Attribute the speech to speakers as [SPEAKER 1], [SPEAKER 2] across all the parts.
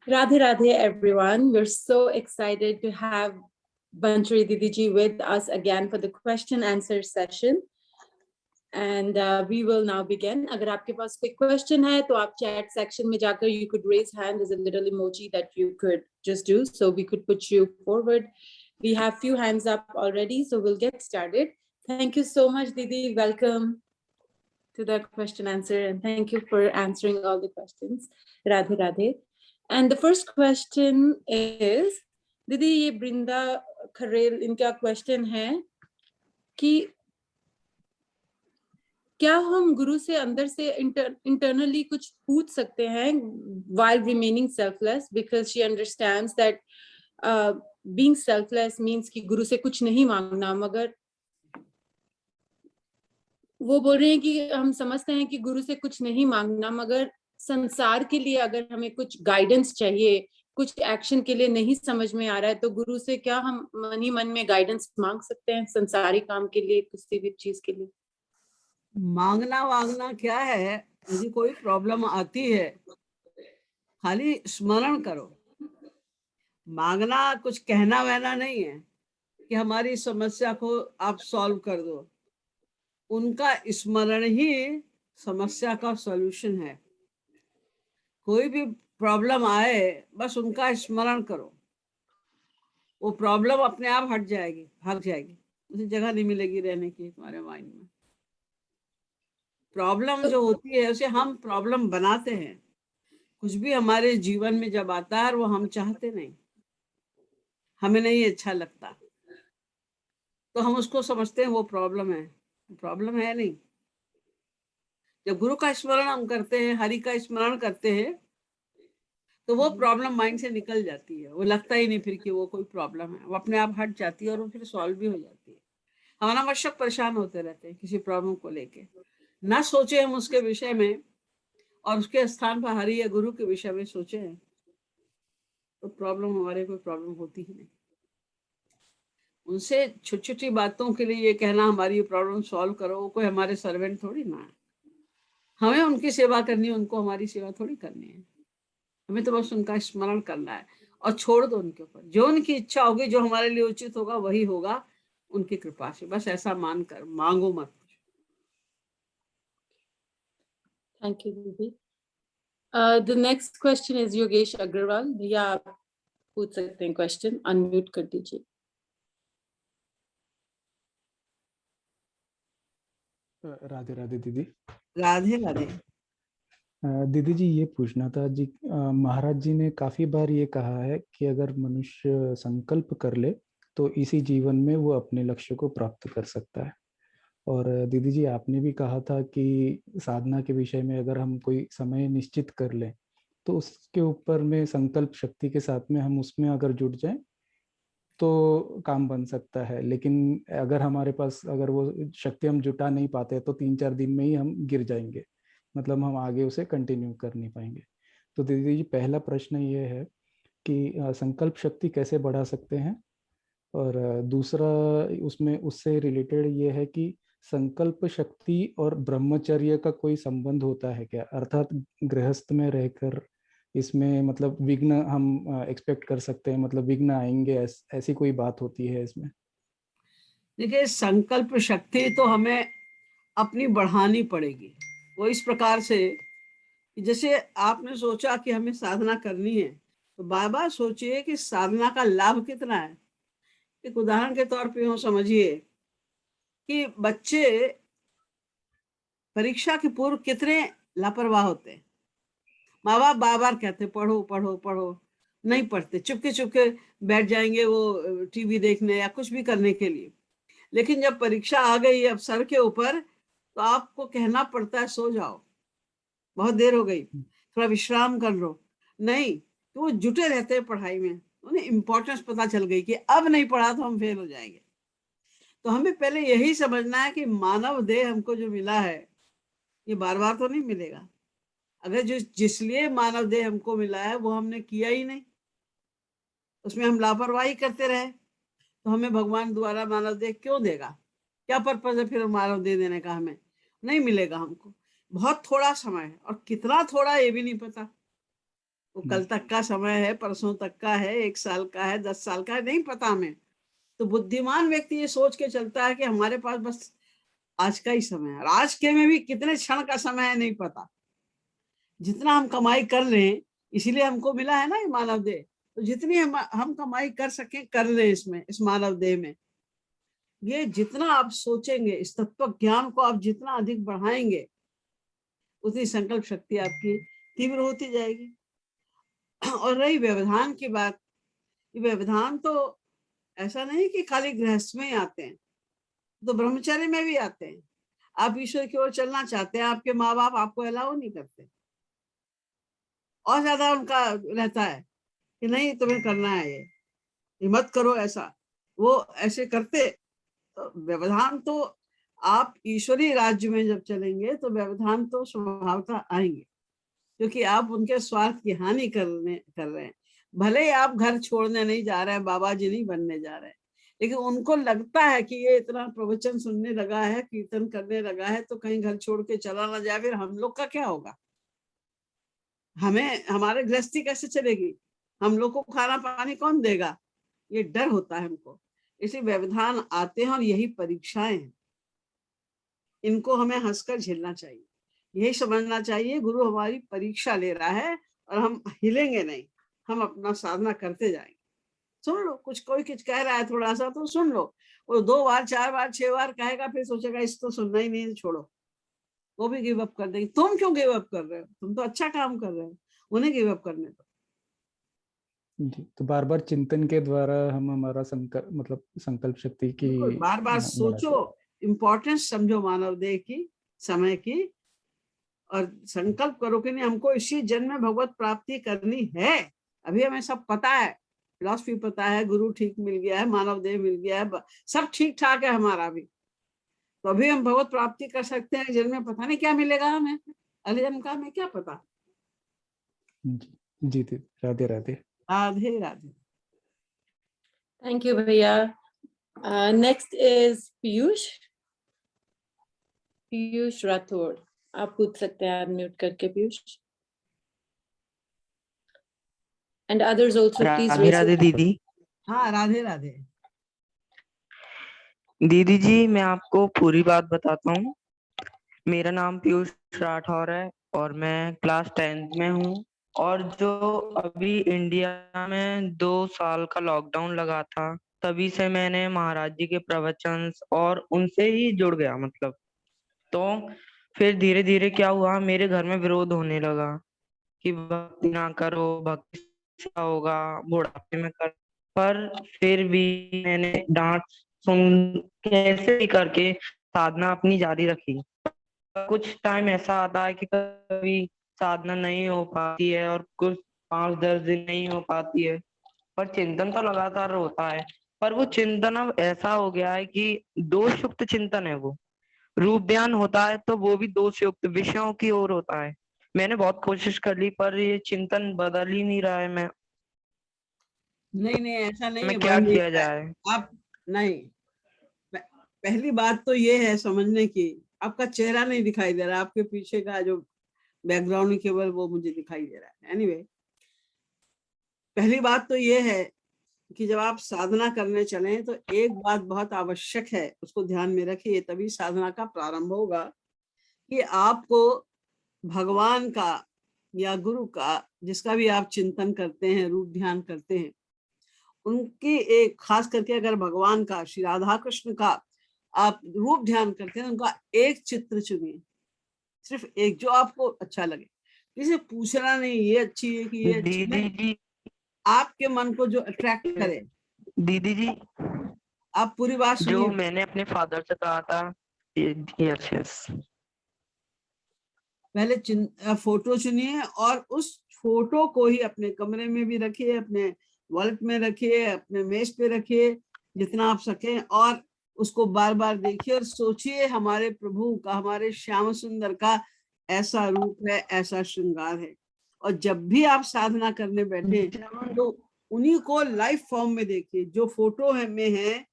[SPEAKER 1] Radhe Radhe everyone. We're so excited to have Banchari Didi ji with us again for the question answer session. And we will now begin. अगर आपके पास कोई question है तो आप chat section में जाकर you could raise hand. There's a little emoji that you could just do so we could put you forward. We have few hands up already, so we'll get started. Thank you so much, Didi. Welcome to the question answer, and thank you for answering all the questions. Radhe Radhe. And the first question is, Didi, ये Brinda Kharel इनका question है कि क्या हम गुरु से अंदर से internally कुछ पूछ सकते हैं while remaining selfless, because she understands that being selfless means कि गुरु से कुछ नहीं मांगना, मगर वो बोल रहे हैं कि हम समझते हैं कि गुरु से कुछ नहीं मांगना, मगर संसार के लिए अगर हमें कुछ गाइडेंस चाहिए, कुछ एक्शन के लिए नहीं समझ में आ रहा है, तो गुरु से क्या हम मन ही मन में गाइडेंस मांग सकते हैं संसारी काम के लिए, किसी भी चीज के लिए?
[SPEAKER 2] मांगना वांगना क्या है? यदि कोई प्रॉब्लम आती है खाली स्मरण करो। मांगना कुछ कहना वहना नहीं है कि हमारी समस्या को आप सॉल्व कर दो। उनका स्मरण ही समस्या का सॉल्यूशन है। कोई भी प्रॉब्लम आए बस उनका स्मरण करो, वो प्रॉब्लम अपने आप हट जाएगी, भाग जाएगी, उसे जगह नहीं मिलेगी रहने की तुम्हारे माइंड में। प्रॉब्लम जो होती है उसे हम प्रॉब्लम बनाते हैं। कुछ भी हमारे जीवन में जब आता है वो हम चाहते नहीं, हमें नहीं अच्छा लगता, तो हम उसको समझते हैं वो प्रॉब्लम है। प्रॉब्लम है नहीं। जब गुरु का स्मरण हम करते हैं, हरि का स्मरण करते हैं, तो वो प्रॉब्लम माइंड से निकल जाती है। वो लगता ही नहीं फिर कि वो कोई प्रॉब्लम है, वो अपने आप हट जाती है और वो फिर सॉल्व भी हो जाती है। हम अनावश्यक परेशान होते रहते हैं किसी प्रॉब्लम को लेके, ना सोचे हम उसके विषय में और उसके स्थान पर हरि या गुरु के विषय में सोचे तो प्रॉब्लम हमारे कोई प्रॉब्लम होती ही नहीं। उनसे छोटी छोटी बातों के लिए ये कहना हमारी प्रॉब्लम सॉल्व करो, वो कोई हमारे सर्वेंट थोड़ी ना है। हमें उनकी सेवा करनी है, उनको हमारी सेवा थोड़ी करनी है। हमें तो बस उनका स्मरण करना है और छोड़ दो उनके ऊपर। जो उनकी इच्छा होगी, जो हमारे लिए उचित होगा वही होगा उनकी कृपा से। बस ऐसा मानकर मांगो मत।
[SPEAKER 1] थैंक यू दीदी। The next question is Yogesh Agarwal. भैया आप पूछ सकते हैं क्वेश्चन, अनम्यूट कर दीजिए।
[SPEAKER 3] राधे राधे दीदी।
[SPEAKER 2] राधे राधे।
[SPEAKER 3] दीदी जी ये पूछना था जी, महाराज जी ने काफी बार ये कहा है कि अगर मनुष्य संकल्प कर ले तो इसी जीवन में वो अपने लक्ष्य को प्राप्त कर सकता है। और दीदी जी आपने भी कहा था कि साधना के विषय में अगर हम कोई समय निश्चित कर लें तो उसके ऊपर में संकल्प शक्ति के साथ में हम उसमें अगर जुट जाएं तो काम बन सकता है। लेकिन अगर हमारे पास अगर वो शक्ति हम जुटा नहीं पाते तो 3-4 दिन में ही हम गिर जाएंगे, मतलब हम आगे उसे कंटिन्यू कर नहीं पाएंगे। तो दीदी जी पहला प्रश्न ये है कि संकल्प शक्ति कैसे बढ़ा सकते हैं, और दूसरा उसमें उससे रिलेटेड ये है कि संकल्प शक्ति और ब्रह्मचर्य का कोई संबंध होता है क्या, अर्थात गृहस्थ में रहकर इसमें मतलब विघ्न हम एक्सपेक्ट कर सकते हैं, मतलब विघ्न आएंगे, ऐसी कोई बात होती है इसमें?
[SPEAKER 2] देखिए, संकल्प शक्ति तो हमें अपनी बढ़ानी पड़ेगी। वो इस प्रकार से कि जैसे आपने सोचा कि हमें साधना करनी है, तो बार बार सोचिए कि साधना का लाभ कितना है। एक उदाहरण के तौर पे यूँ समझिए कि बच्चे परीक्षा के पूर्व कितने लापरवाह होते हैं। माँ बाप बार बार कहते पढ़ो पढ़ो पढ़ो, नहीं पढ़ते, चुपके चुपके बैठ जाएंगे वो टीवी देखने या कुछ भी करने के लिए। लेकिन जब परीक्षा आ गई अब सर के ऊपर, तो आपको कहना पड़ता है सो जाओ, बहुत देर हो गई, थोड़ा विश्राम कर लो। नहीं, तो वो जुटे रहते हैं पढ़ाई में। उन्हें इम्पोर्टेंस पता चल गई कि अब नहीं पढ़ा तो हम फेल हो जाएंगे। तो हमें पहले यही समझना है कि मानव देह हमको जो मिला है ये बार बार तो नहीं मिलेगा। अगर जो जिस लिए मानव देह हमको मिला है वो हमने किया ही नहीं, उसमें हम लापरवाही करते रहे, तो हमें भगवान द्वारा मानव देह क्यों देगा? क्या पर्पज है फिर मानव देह देने का? हमें नहीं मिलेगा हमको। बहुत थोड़ा समय है, और कितना थोड़ा ये भी नहीं पता। वो कल तक का समय है, परसों तक का है, 1 साल का है, 10 साल का है, नहीं पता हमें। तो बुद्धिमान व्यक्ति ये सोच के चलता है कि हमारे पास बस आज का ही समय है, और आज के में भी कितने क्षण का समय है नहीं पता। जितना हम कमाई कर रहे हैं, इसीलिए हमको मिला है ना ये मानव देह, तो जितनी हम कमाई कर सकें कर लें इसमें, इस मानव देह में। ये जितना आप सोचेंगे, इस तत्व ज्ञान को आप जितना अधिक बढ़ाएंगे, उतनी संकल्प शक्ति आपकी तीव्र होती जाएगी। और रही व्यवधान की बात, ये व्यवधान तो ऐसा नहीं कि खाली गृहस्थ में ही आते हैं, तो ब्रह्मचर्य में भी आते हैं। आप ईश्वर की ओर चलना चाहते हैं, आपके माँ बाप आपको अलाउ नहीं करते, और ज्यादा उनका रहता है कि नहीं तुम्हें करना है, ये मत करो ऐसा, वो ऐसे करते। तो व्यवधान तो आप ईश्वरीय राज्य में जब चलेंगे तो व्यवधान तो स्वभावतः आएंगे, क्योंकि आप उनके स्वार्थ की हानि कर रहे हैं। भले ही आप घर छोड़ने नहीं जा रहे हैं, बाबा जी नहीं बनने जा रहे हैं, लेकिन उनको लगता है कि ये इतना प्रवचन सुनने लगा है, कीर्तन करने लगा है, तो कहीं घर छोड़ के चला ना जाए, फिर हम लोग का क्या होगा? हमें हमारे गृहस्थी कैसे चलेगी? हम लोग को खाना पानी कौन देगा? ये डर होता है हमको। इसलिए व्यवधान आते हैं, और यही परीक्षाएं हैं, इनको हमें हंसकर झेलना चाहिए। यही समझना चाहिए गुरु हमारी परीक्षा ले रहा है, और हम हिलेंगे नहीं, हम अपना साधना करते जाएंगे। सुन लो, कोई कुछ कह रहा है थोड़ा सा तो सुन लो, वो 2 बार 4 बार 6 बार कहेगा, फिर सोचेगा इस तो सुनना ही नहीं, छोड़ो, वो भी गिव अप कर देंगे। तुम क्यों गिव अप कर रहे हो? तुम तो अच्छा काम कर रहे हो, उन्हें गिव अप करने दो।
[SPEAKER 3] जी, तो बार बार चिंतन के द्वारा हम हमारा संकल्प शक्ति की
[SPEAKER 2] बार बार
[SPEAKER 3] बढ़ा
[SPEAKER 2] सोचो, इम्पोर्टेंस समझो मानव देह की, समय की, और संकल्प करो कि नहीं हमको इसी जन्म में भगवत प्राप्ति करनी है। अभी हमें सब पता है, फिलॉसफी पता है, गुरु ठीक मिल गया है, मानव देह मिल गया है, सब ठीक ठाक है हमारा भी, तो अभी हम भगवत प्राप्ति कर सकते हैं। जन्म में पता नहीं क्या मिलेगा हमें, अगले जन्म का हमें क्या पता।
[SPEAKER 3] जी जी दीदी, Radhe Radhe.
[SPEAKER 2] Radhe Radhe.
[SPEAKER 1] Thank you, Bhaiya. Next is Piyush. Piyush Rathod. आप पूछ सकते हैं अनम्यूट करके, Piyush. And others also, please
[SPEAKER 4] Radhe
[SPEAKER 1] raise
[SPEAKER 4] Radhe
[SPEAKER 1] your hand.
[SPEAKER 4] दीदी।
[SPEAKER 2] हाँ राधे राधे।
[SPEAKER 4] दीदी जी, मैं आपको पूरी बात बताता हूँ। मेरा नाम पीयूष राठौर है और मैं क्लास 10th में हूँ। और जो अभी इंडिया में 2 साल का लॉकडाउन लगा था, तभी से मैंने महाराज जी के प्रवचन और उनसे ही जुड़ गया मतलब। तो फिर धीरे धीरे क्या हुआ, मेरे घर में विरोध होने लगा कि भक्ति ना करो, भक्ति से क्या होगा, बुढ़ापे में कर। पर फिर भी मैंने डांट सुन कैसे भी करके साधना अपनी जारी रखी। कुछ टाइम ऐसा आता है कि कभी साधना नहीं हो पाती है और कुछ 5-10 दिन नहीं हो पाती है, पर चिंतन तो लगातार होता है। पर वो चिंतन अब ऐसा हो गया है कि दोष युक्त चिंतन है। वो रूप ध्यान होता है तो वो भी दोष युक्त विषयों की ओर होता है। मैंने बहुत कोशिश कर ली पर ये चिंतन बदल ही नहीं रहा है।
[SPEAKER 2] नहीं नहीं, ऐसा नहीं है,
[SPEAKER 4] मैं क्या
[SPEAKER 2] बदल नहीं
[SPEAKER 4] किया
[SPEAKER 2] रहा है।
[SPEAKER 4] जाए?
[SPEAKER 2] आप नहीं, पहली बात तो ये है समझने की, आपका चेहरा नहीं दिखाई दे रहा, आपके पीछे का जो बैकग्राउंड केवल वो मुझे दिखाई दे रहा है। एनीवे, पहली बात तो ये है कि जब आप साधना करने चलें तो एक बात बहुत आवश्यक है, उसको ध्यान में रखिए, तभी साधना का प्रारंभ होगा, कि आपको भगवान का या गुरु का, जिसका भी आप चिंतन करते हैं, रूप ध्यान करते हैं, उनकी एक खास करके अगर भगवान का, श्री राधा कृष्ण का आप रूप ध्यान करते हैं, उनका एक चित्र चुनिए, सिर्फ एक, जो आपको अच्छा लगे। किसी पूछना नहीं ये अच्छी है कि ये अच्छी
[SPEAKER 4] दीदी
[SPEAKER 2] नहीं,
[SPEAKER 4] जी,
[SPEAKER 2] आपके मन को जो अट्रैक्ट करे।
[SPEAKER 4] दीदी जी,
[SPEAKER 2] आप पूरी बात
[SPEAKER 4] जो
[SPEAKER 2] सुनिए।
[SPEAKER 4] मैंने अपने फादर से कहा था, यस यस।
[SPEAKER 2] पहले फोटो चुनिए, और उस फोटो को ही अपने कमरे में भी रखिए, अपने वॉलेट में रखिए, अपने मेज पे रखिए, जितना आप सके, और उसको बार बार देखिए और सोचिए हमारे प्रभु का, हमारे श्याम सुंदर का ऐसा रूप है, ऐसा श्रृंगार है। और जब भी आप साधना करने बैठे तो उन्हीं को लाइव फॉर्म में देखिए, जो फोटो में है,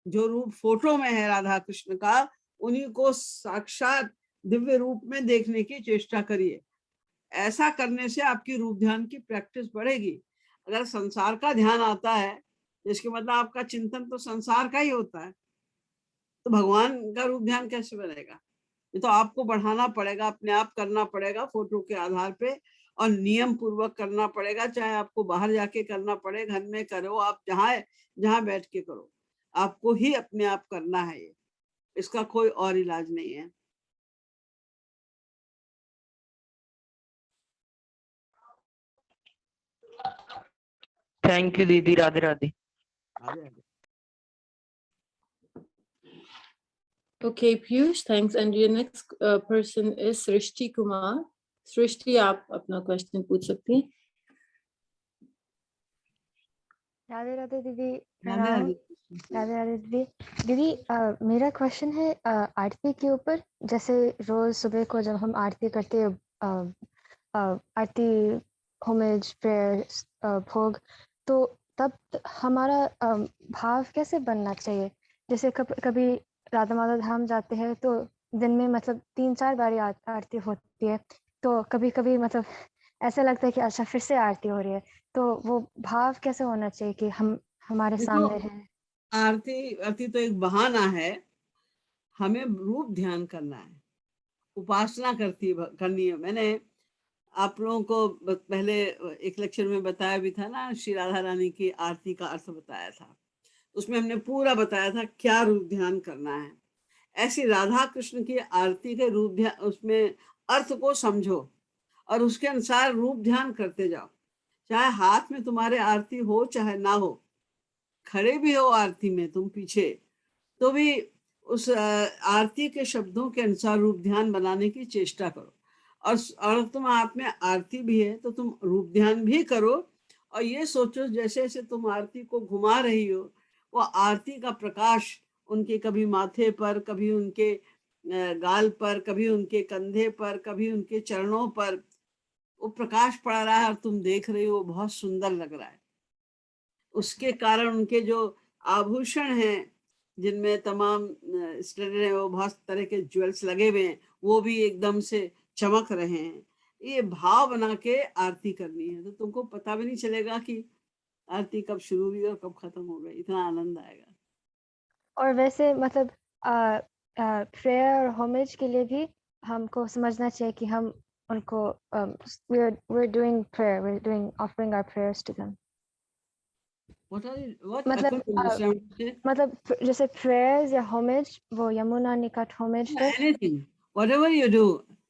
[SPEAKER 2] जो रूप फोटो में है राधा कृष्ण का, उन्हीं को साक्षात दिव्य रूप में देखने की चेष्टा करिए। ऐसा करने से आपकी रूप ध्यान की प्रैक्टिस बढ़ेगी। अगर संसार का ध्यान आता है, इसके मतलब आपका चिंतन तो संसार का ही होता है, तो भगवान का रूप ध्यान कैसे बनेगा? ये तो आपको बढ़ाना पड़ेगा, अपने आप करना पड़ेगा, फोटो के आधार पे, और नियम पूर्वक करना पड़ेगा। चाहे आपको बाहर जाके करना पड़े, घर में करो, आप जहाँ बैठ के करो, आपको ही अपने आप करना है। ये इसका कोई और इलाज नहीं है।
[SPEAKER 4] थैंक यू दीदी। राधे राधे।
[SPEAKER 2] आगे आगे।
[SPEAKER 1] Okay, Piyush, thanks. And your next person is Srishti Kumar. Srishti, आप अपना क्वेश्चन पूछ सकती हैं।
[SPEAKER 5] राधे राधे दीदी,
[SPEAKER 2] राधे
[SPEAKER 5] प्रणाम।
[SPEAKER 2] राधे।
[SPEAKER 5] राधे राधे दीदी। दीदी मेरा क्वेश्चन है आरती के ऊपर। जैसे रोज सुबह को जब हम आरती करते हैं, आरती, होमेज, प्रेयर, भोग, तो तब हमारा भाव कैसे बनना चाहिए? जैसे कभी राधा माधव धाम जाते हैं तो दिन में मतलब 3-4 बारी आरती होती है, तो कभी कभी मतलब ऐसा लगता है कि अच्छा फिर से आरती हो रही है, तो वो भाव कैसे होना चाहिए कि हम हमारे
[SPEAKER 2] देखो,
[SPEAKER 5] सामने है?
[SPEAKER 2] आरती तो एक बहाना है, हमें रूप ध्यान करना है, उपासना करनी है। मैंने आप लोगों को पहले एक लेक्चर में बताया भी था ना, श्री राधा रानी की आरती का अर्थ बताया था। उसमें हमने पूरा बताया था क्या रूप ध्यान करना है। ऐसी राधा कृष्ण की आरती के रूप ध्यान, उसमें अर्थ को समझो और उसके अनुसार रूप ध्यान करते जाओ। चाहे हाथ में तुम्हारे आरती हो चाहे ना हो, खड़े भी हो आरती में तुम पीछे, तो भी उस आरती के शब्दों के अनुसार रूप ध्यान बनाने की चेष्टा करो। और तुम हाथ में आरती भी है तो तुम रूप ध्यान भी करो, और ये सोचो जैसे जैसे तुम आरती को घुमा रही हो, वो आरती का प्रकाश उनके कभी माथे पर, कभी उनके गाल पर, कभी उनके कंधे पर, कभी उनके चरणों पर वो प्रकाश पड़ रहा है और तुम देख रही हो, बहुत सुंदर लग रहा है। उसके कारण उनके जो आभूषण हैं, जिनमें तमाम स्टड है, वो बहुत तरह के ज्वेल्स लगे हुए हैं, वो भी एकदम से चमक रहे हैं। ये भाव बना के आरती करनी है, तो तुमको पता भी नहीं चलेगा कि आरती कब शुरू हुई और कब खत्म हो गई। इतना आनंद आएगा।
[SPEAKER 5] और वैसे मतलब प्रेयर और होमेज के लिए भी हमको समझना चाहिए कि हम उनको we're doing prayer, we're doing offering our prayers to them.
[SPEAKER 2] What I
[SPEAKER 5] मतलब
[SPEAKER 2] couldn't understand.
[SPEAKER 5] मतलब जैसे prayers या होमेज, वो यमुना निकट होमेज पे
[SPEAKER 2] Anything, whatever you do,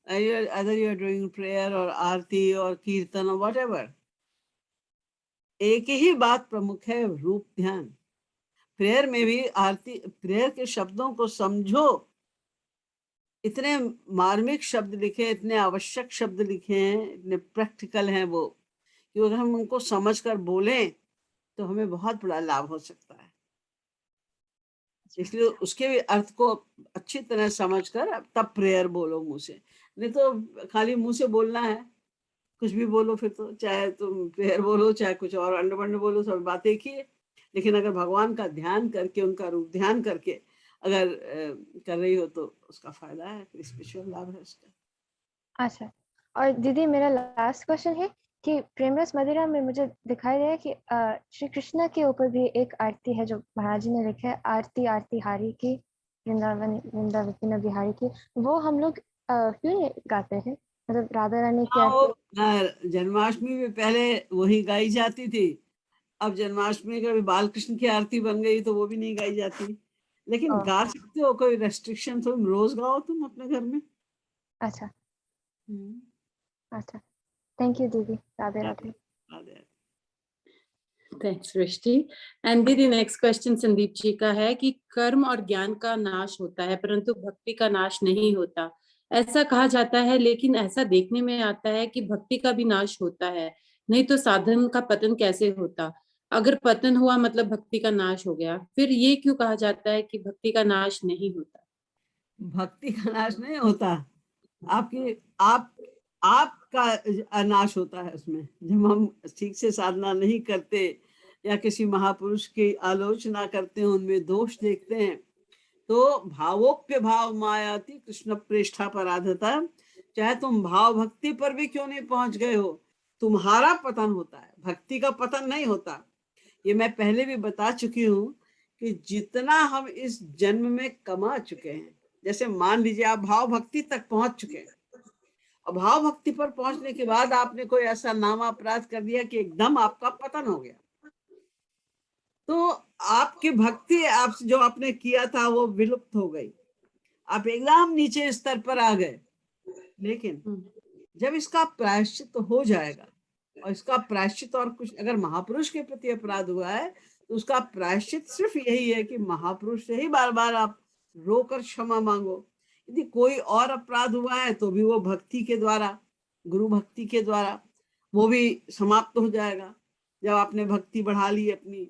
[SPEAKER 2] either you are doing prayer or आरती और कीर्तन or whatever, एक ही बात प्रमुख है, रूप ध्यान। प्रेयर में भी आरती, प्रेयर के शब्दों को समझो। इतने मार्मिक शब्द लिखे, इतने आवश्यक शब्द लिखे हैं, इतने प्रैक्टिकल हैं वो, कि अगर हम उनको समझकर बोलें तो हमें बहुत बड़ा लाभ हो सकता है। इसलिए उसके भी अर्थ को अच्छी तरह समझकर तब प्रेयर बोलो मुंह से। नहीं तो खाली मुंह से बोलना है, कुछ भी बोलो, फिर तो चाहे तुम प्रेयर बोलो चाहे कुछ और अंडबंड बोलो, सब बात एक ही है। लेकिन अगर भगवान का ध्यान करके, उनका रूप ध्यान करके अगर कर रही हो तो उसका फायदा है, स्पिरिचुअल लाभ है उसका।
[SPEAKER 5] अच्छा। और दीदी मेरा लास्ट क्वेश्चन है कि प्रेम रस मदिरा में मुझे दिखाई दिया कि श्री कृष्ण के ऊपर भी एक आरती है जो महाराज जी ने लिखा है, आरती आरती हारी की, वृंदावन बिहारी की। वो हम लोग क्यों नहीं गाते हैं? मतलब राधा रानी की आरती।
[SPEAKER 2] जन्माष्टमी में पहले वही गाई जाती थी, अब जन्माष्टमी का बाल कृष्ण की आरती बन गई तो वो भी नहीं गाई जाती। लेकिन गा सकते हो, कोई रेस्ट्रिक्शन, तुम रोज गाओ तुम अपने घर में।
[SPEAKER 5] अच्छा अच्छा, थैंक यू दीदी। Radhe Radhe.
[SPEAKER 1] Thanks Srishti. And दीदी नेक्स्ट क्वेश्चन संदीप जी का है कि कर्म और ज्ञान का नाश होता है परंतु भक्ति का नाश नहीं होता, ऐसा कहा जाता है, लेकिन ऐसा देखने में आता है कि भक्ति का भी नाश होता है, नहीं तो साधन का पतन कैसे होता? अगर पतन हुआ मतलब भक्ति का नाश हो गया, फिर ये क्यों कहा जाता है कि भक्ति का नाश नहीं होता?
[SPEAKER 2] भक्ति का नाश नहीं होता, आपका नाश होता है उसमें। जब हम ठीक से साधना नहीं करते या किसी महापुरुष की आलोचना करते हैं, उनमें दोष देखते हैं, तो भावोप्य भाव मायाति कृष्ण प्रेष्ठा पराधता, चाहे तुम भाव भक्ति पर भी क्यों नहीं पहुंच गए हो, तुम्हारा पतन होता है, भक्ति का पतन नहीं होता। ये मैं पहले भी बता चुकी हूँ कि जितना हम इस जन्म में कमा चुके हैं, जैसे मान लीजिए आप भाव भक्ति तक पहुंच चुके हैं, और भाव भक्ति पर पहुंचने के बाद आपने कोई ऐसा नाम अपराध कर दिया कि एकदम आपका पतन हो गया, तो आपकी भक्ति आपसे जो आपने किया था वो विलुप्त हो गई, आप एकदम नीचे स्तर पर आ गए। लेकिन जब इसका प्रायश्चित हो जाएगा, और इसका प्रायश्चित और कुछ, अगर महापुरुष के प्रति अपराध हुआ है तो उसका प्रायश्चित सिर्फ यही है कि महापुरुष से ही बार बार आप रोकर क्षमा मांगो। यदि कोई और अपराध हुआ है तो भी वो भक्ति के द्वारा, गुरु भक्ति के द्वारा वो भी समाप्त हो जाएगा। जब आपने भक्ति बढ़ा ली, अपनी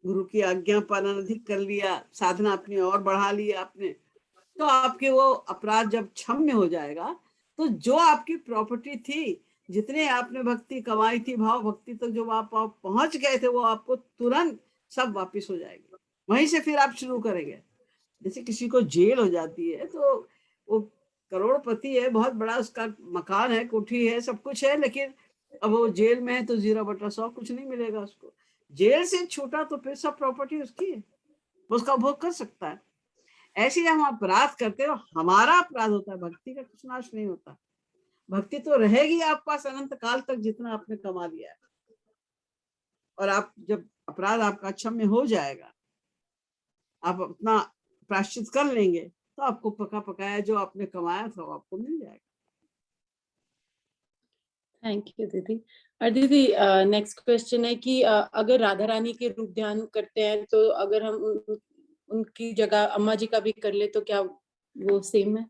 [SPEAKER 2] गुरु की आज्ञा पालन अधिक कर लिया, साधना अपनी और बढ़ा ली आपने, तो आपके वो अपराध जब क्षम्य हो जाएगा, तो जो आपकी प्रॉपर्टी थी, जितने आपने भक्ति कमाई थी, भाव भक्ति तक जो आप पहुंच गए थे, वो आपको तुरंत सब वापस हो जाएगी। वहीं से फिर आप शुरू करेंगे। जैसे किसी को जेल हो जाती है तो वो करोड़पति है, बहुत बड़ा उसका मकान है, कोठी है, सब कुछ है, लेकिन अब वो जेल में है तो 0/100 कुछ नहीं मिलेगा उसको। जेल से छूटा तो फिर सब प्रॉपर्टी उसकी है, वो उसका भोग कर सकता है। ऐसे हम अपराध करते हैं, हमारा अपराध होता है, भक्ति का कुछ नाश नहीं होता। भक्ति तो रहेगी आप पास अनंत काल तक, जितना आपने कमा लिया है। और आप जब अपराध आपका क्षम्य हो जाएगा, आप अपना प्रायश्चित कर लेंगे, तो आपको पका पकाया जो आपने कमाया था वो आपको मिल जाएगा।
[SPEAKER 1] थैंक यू दीदी। और दीदी नेक्स्ट क्वेश्चन है कि अगर राधा रानी के रूप ध्यान करते हैं तो अगर हम उनकी जगह अम्मा जी का भी कर ले तो क्या वो सेम है?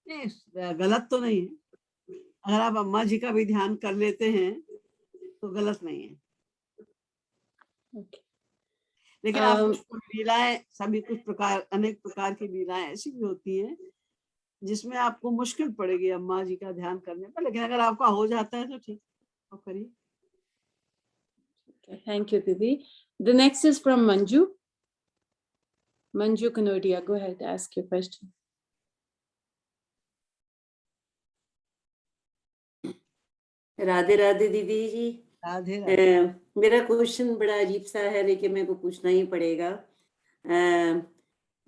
[SPEAKER 2] नहीं, गलत तो नहीं है। अगर आप अम्मा जी का भी ध्यान कर लेते हैं तो गलत नहीं है।
[SPEAKER 1] Okay.
[SPEAKER 2] लेकिन आप कुछ लीलाएं, सभी कुछ प्रकार, अनेक प्रकार की लीलाएं ऐसी भी होती हैं जिसमें आपको मुश्किल पड़ेगी अम्मा जी का ध्यान करने पर, लेकिन अगर आपका हो जाता है तो ठीक, आप करिए।
[SPEAKER 1] Thank you, Didi. The next is from Manju. Manju Kanodia, go ahead, ask your question.
[SPEAKER 6] Radhe Radhe दीदी जी।
[SPEAKER 2] राधे राधे।
[SPEAKER 6] मेरा क्वेश्चन बड़ा अजीब सा है, लेकिन मेरे को पूछना ही पड़ेगा।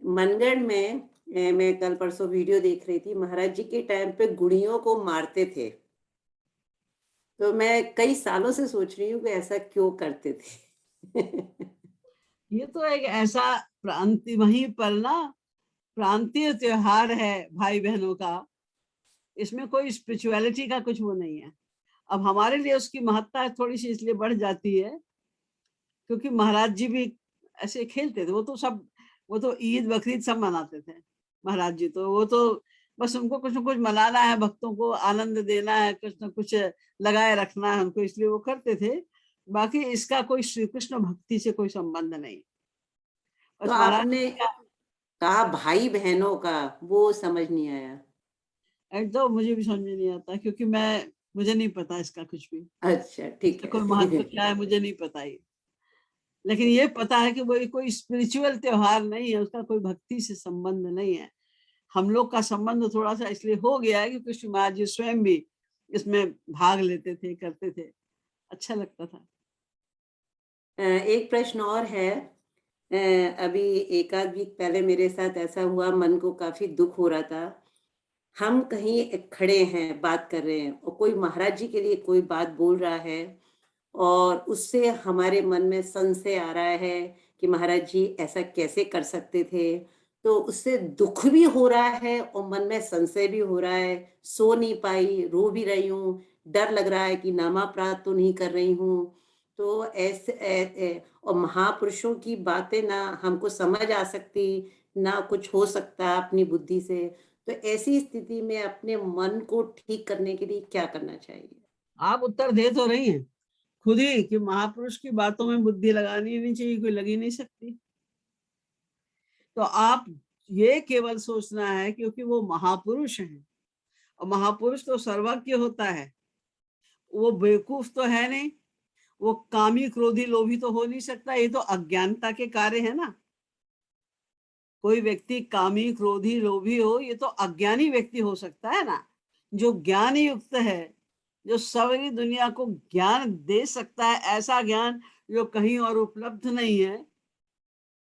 [SPEAKER 6] मनगढ़ में मैं कल परसों वीडियो देख रही थी, महाराज जी के टाइम पे गुड़ियों को मारते थे, तो मैं कई सालों से सोच रही हूँ कि ऐसा क्यों करते थे।
[SPEAKER 2] ये तो एक ऐसा प्रांतीय, वहीं पर ना प्रांतीय त्योहार है भाई बहनों का, इसमें कोई स्पिरिचुअलिटी का कुछ वो नहीं है। अब हमारे लिए उसकी महत्ता थोड़ी सी इसलिए बढ़ जाती है क्योंकि महाराज जी भी ऐसे खेलते थे। वो तो ईद बकरीद सब मनाते थे महाराज जी, तो वो तो बस उनको कुछ न कुछ मनाना है, भक्तों को आनंद देना है, कुछ न कुछ लगाए रखना है उनको, इसलिए वो करते थे। बाकी इसका कोई श्री कृष्ण भक्ति से कोई संबंध नहीं।
[SPEAKER 6] तो आपने कहा भाई बहनों का, वो समझ नहीं आया।
[SPEAKER 2] तो मुझे भी समझ नहीं आता क्योंकि मुझे नहीं पता इसका कुछ भी।
[SPEAKER 6] अच्छा ठीक है।
[SPEAKER 2] कोई महत्व क्या है मुझे नहीं पता ही, लेकिन ये पता है कि वो कोई स्पिरिचुअल त्योहार नहीं है, उसका कोई भक्ति से संबंध नहीं है। हम लोग का संबंध थोड़ा सा इसलिए हो गया है कि कृष्ण महाराज जी स्वयं भी इसमें भाग लेते थे, करते थे, अच्छा लगता था।
[SPEAKER 6] एक प्रश्न और है। अभी एक आध वीक पहले मेरे साथ ऐसा हुआ, मन को काफी दुख हो रहा था। हम कहीं खड़े हैं, बात कर रहे हैं, और कोई महाराज जी के लिए कोई बात बोल रहा है, और उससे हमारे मन में संशय आ रहा है कि महाराज जी ऐसा कैसे कर सकते थे। तो उससे दुख भी हो रहा है और मन में संशय भी हो रहा है। सो नहीं पाई, रो भी रही हूँ, डर लग रहा है कि नामापराध तो नहीं कर रही हूँ। तो ऐसे और महापुरुषों की बातें ना हमको समझ आ सकती, ना कुछ हो सकता अपनी बुद्धि से। तो ऐसी स्थिति में अपने मन को ठीक करने के लिए क्या करना चाहिए?
[SPEAKER 2] आप उत्तर दे तो रही हैं खुद ही कि महापुरुष की बातों में बुद्धि लगानी नहीं चाहिए, कोई लगी नहीं सकती। तो आप ये केवल सोचना है क्योंकि वो महापुरुष हैं, और महापुरुष तो सर्वज्ञ होता है, वो बेवकूफ तो है नहीं, वो कामी क्रोधी लोभी तो हो नहीं सकता। ये तो अज्ञानता के कार्य है ना। कोई व्यक्ति कामी, क्रोधी, लोभी हो, ये तो अज्ञानी व्यक्ति हो सकता है ना। जो ज्ञान युक्त है, जो सारी दुनिया को ज्ञान दे सकता है, ऐसा ज्ञान जो कहीं और उपलब्ध नहीं है,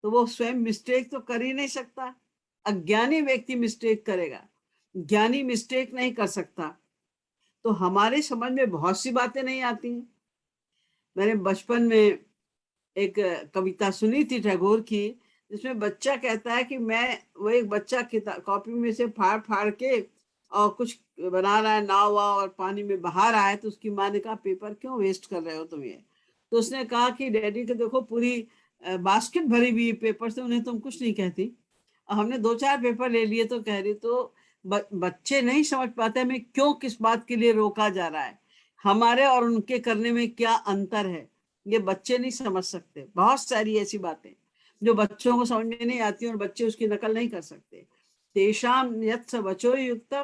[SPEAKER 2] तो वो स्वयं मिस्टेक तो कर ही नहीं सकता। अज्ञानी व्यक्ति मिस्टेक करेगा, ज्ञानी मिस्टेक नहीं कर सकता। तो हमारे समझ में बहुत सी बातें नहीं आती हैं। मैंने बचपन में एक कविता सुनी थी टैगोर की, जिसमें बच्चा कहता है कि वो एक बच्चा किताब कॉपी में से फाड़ फाड़ के और कुछ बना रहा है, नाव वाव, और पानी में बहा रहा है। तो उसकी माँ ने कहा, पेपर क्यों वेस्ट कर रहे हो तुम ये? तो उसने कहा कि डैडी के देखो पूरी बास्केट भरी हुई पेपर से, उन्हें तुम कुछ नहीं कहती। हमने 2-4 पेपर ले लिए तो कह रही। तो बच्चे नहीं समझ पाते हमें क्यों, किस बात के लिए रोका जा रहा है, हमारे और उनके करने में क्या अंतर है, ये बच्चे नहीं समझ सकते। बहुत सारी ऐसी बातें जो बच्चों को समझ में नहीं आती और बच्चे उसकी नकल नहीं कर सकते। तेषाम यत् वचो युक्त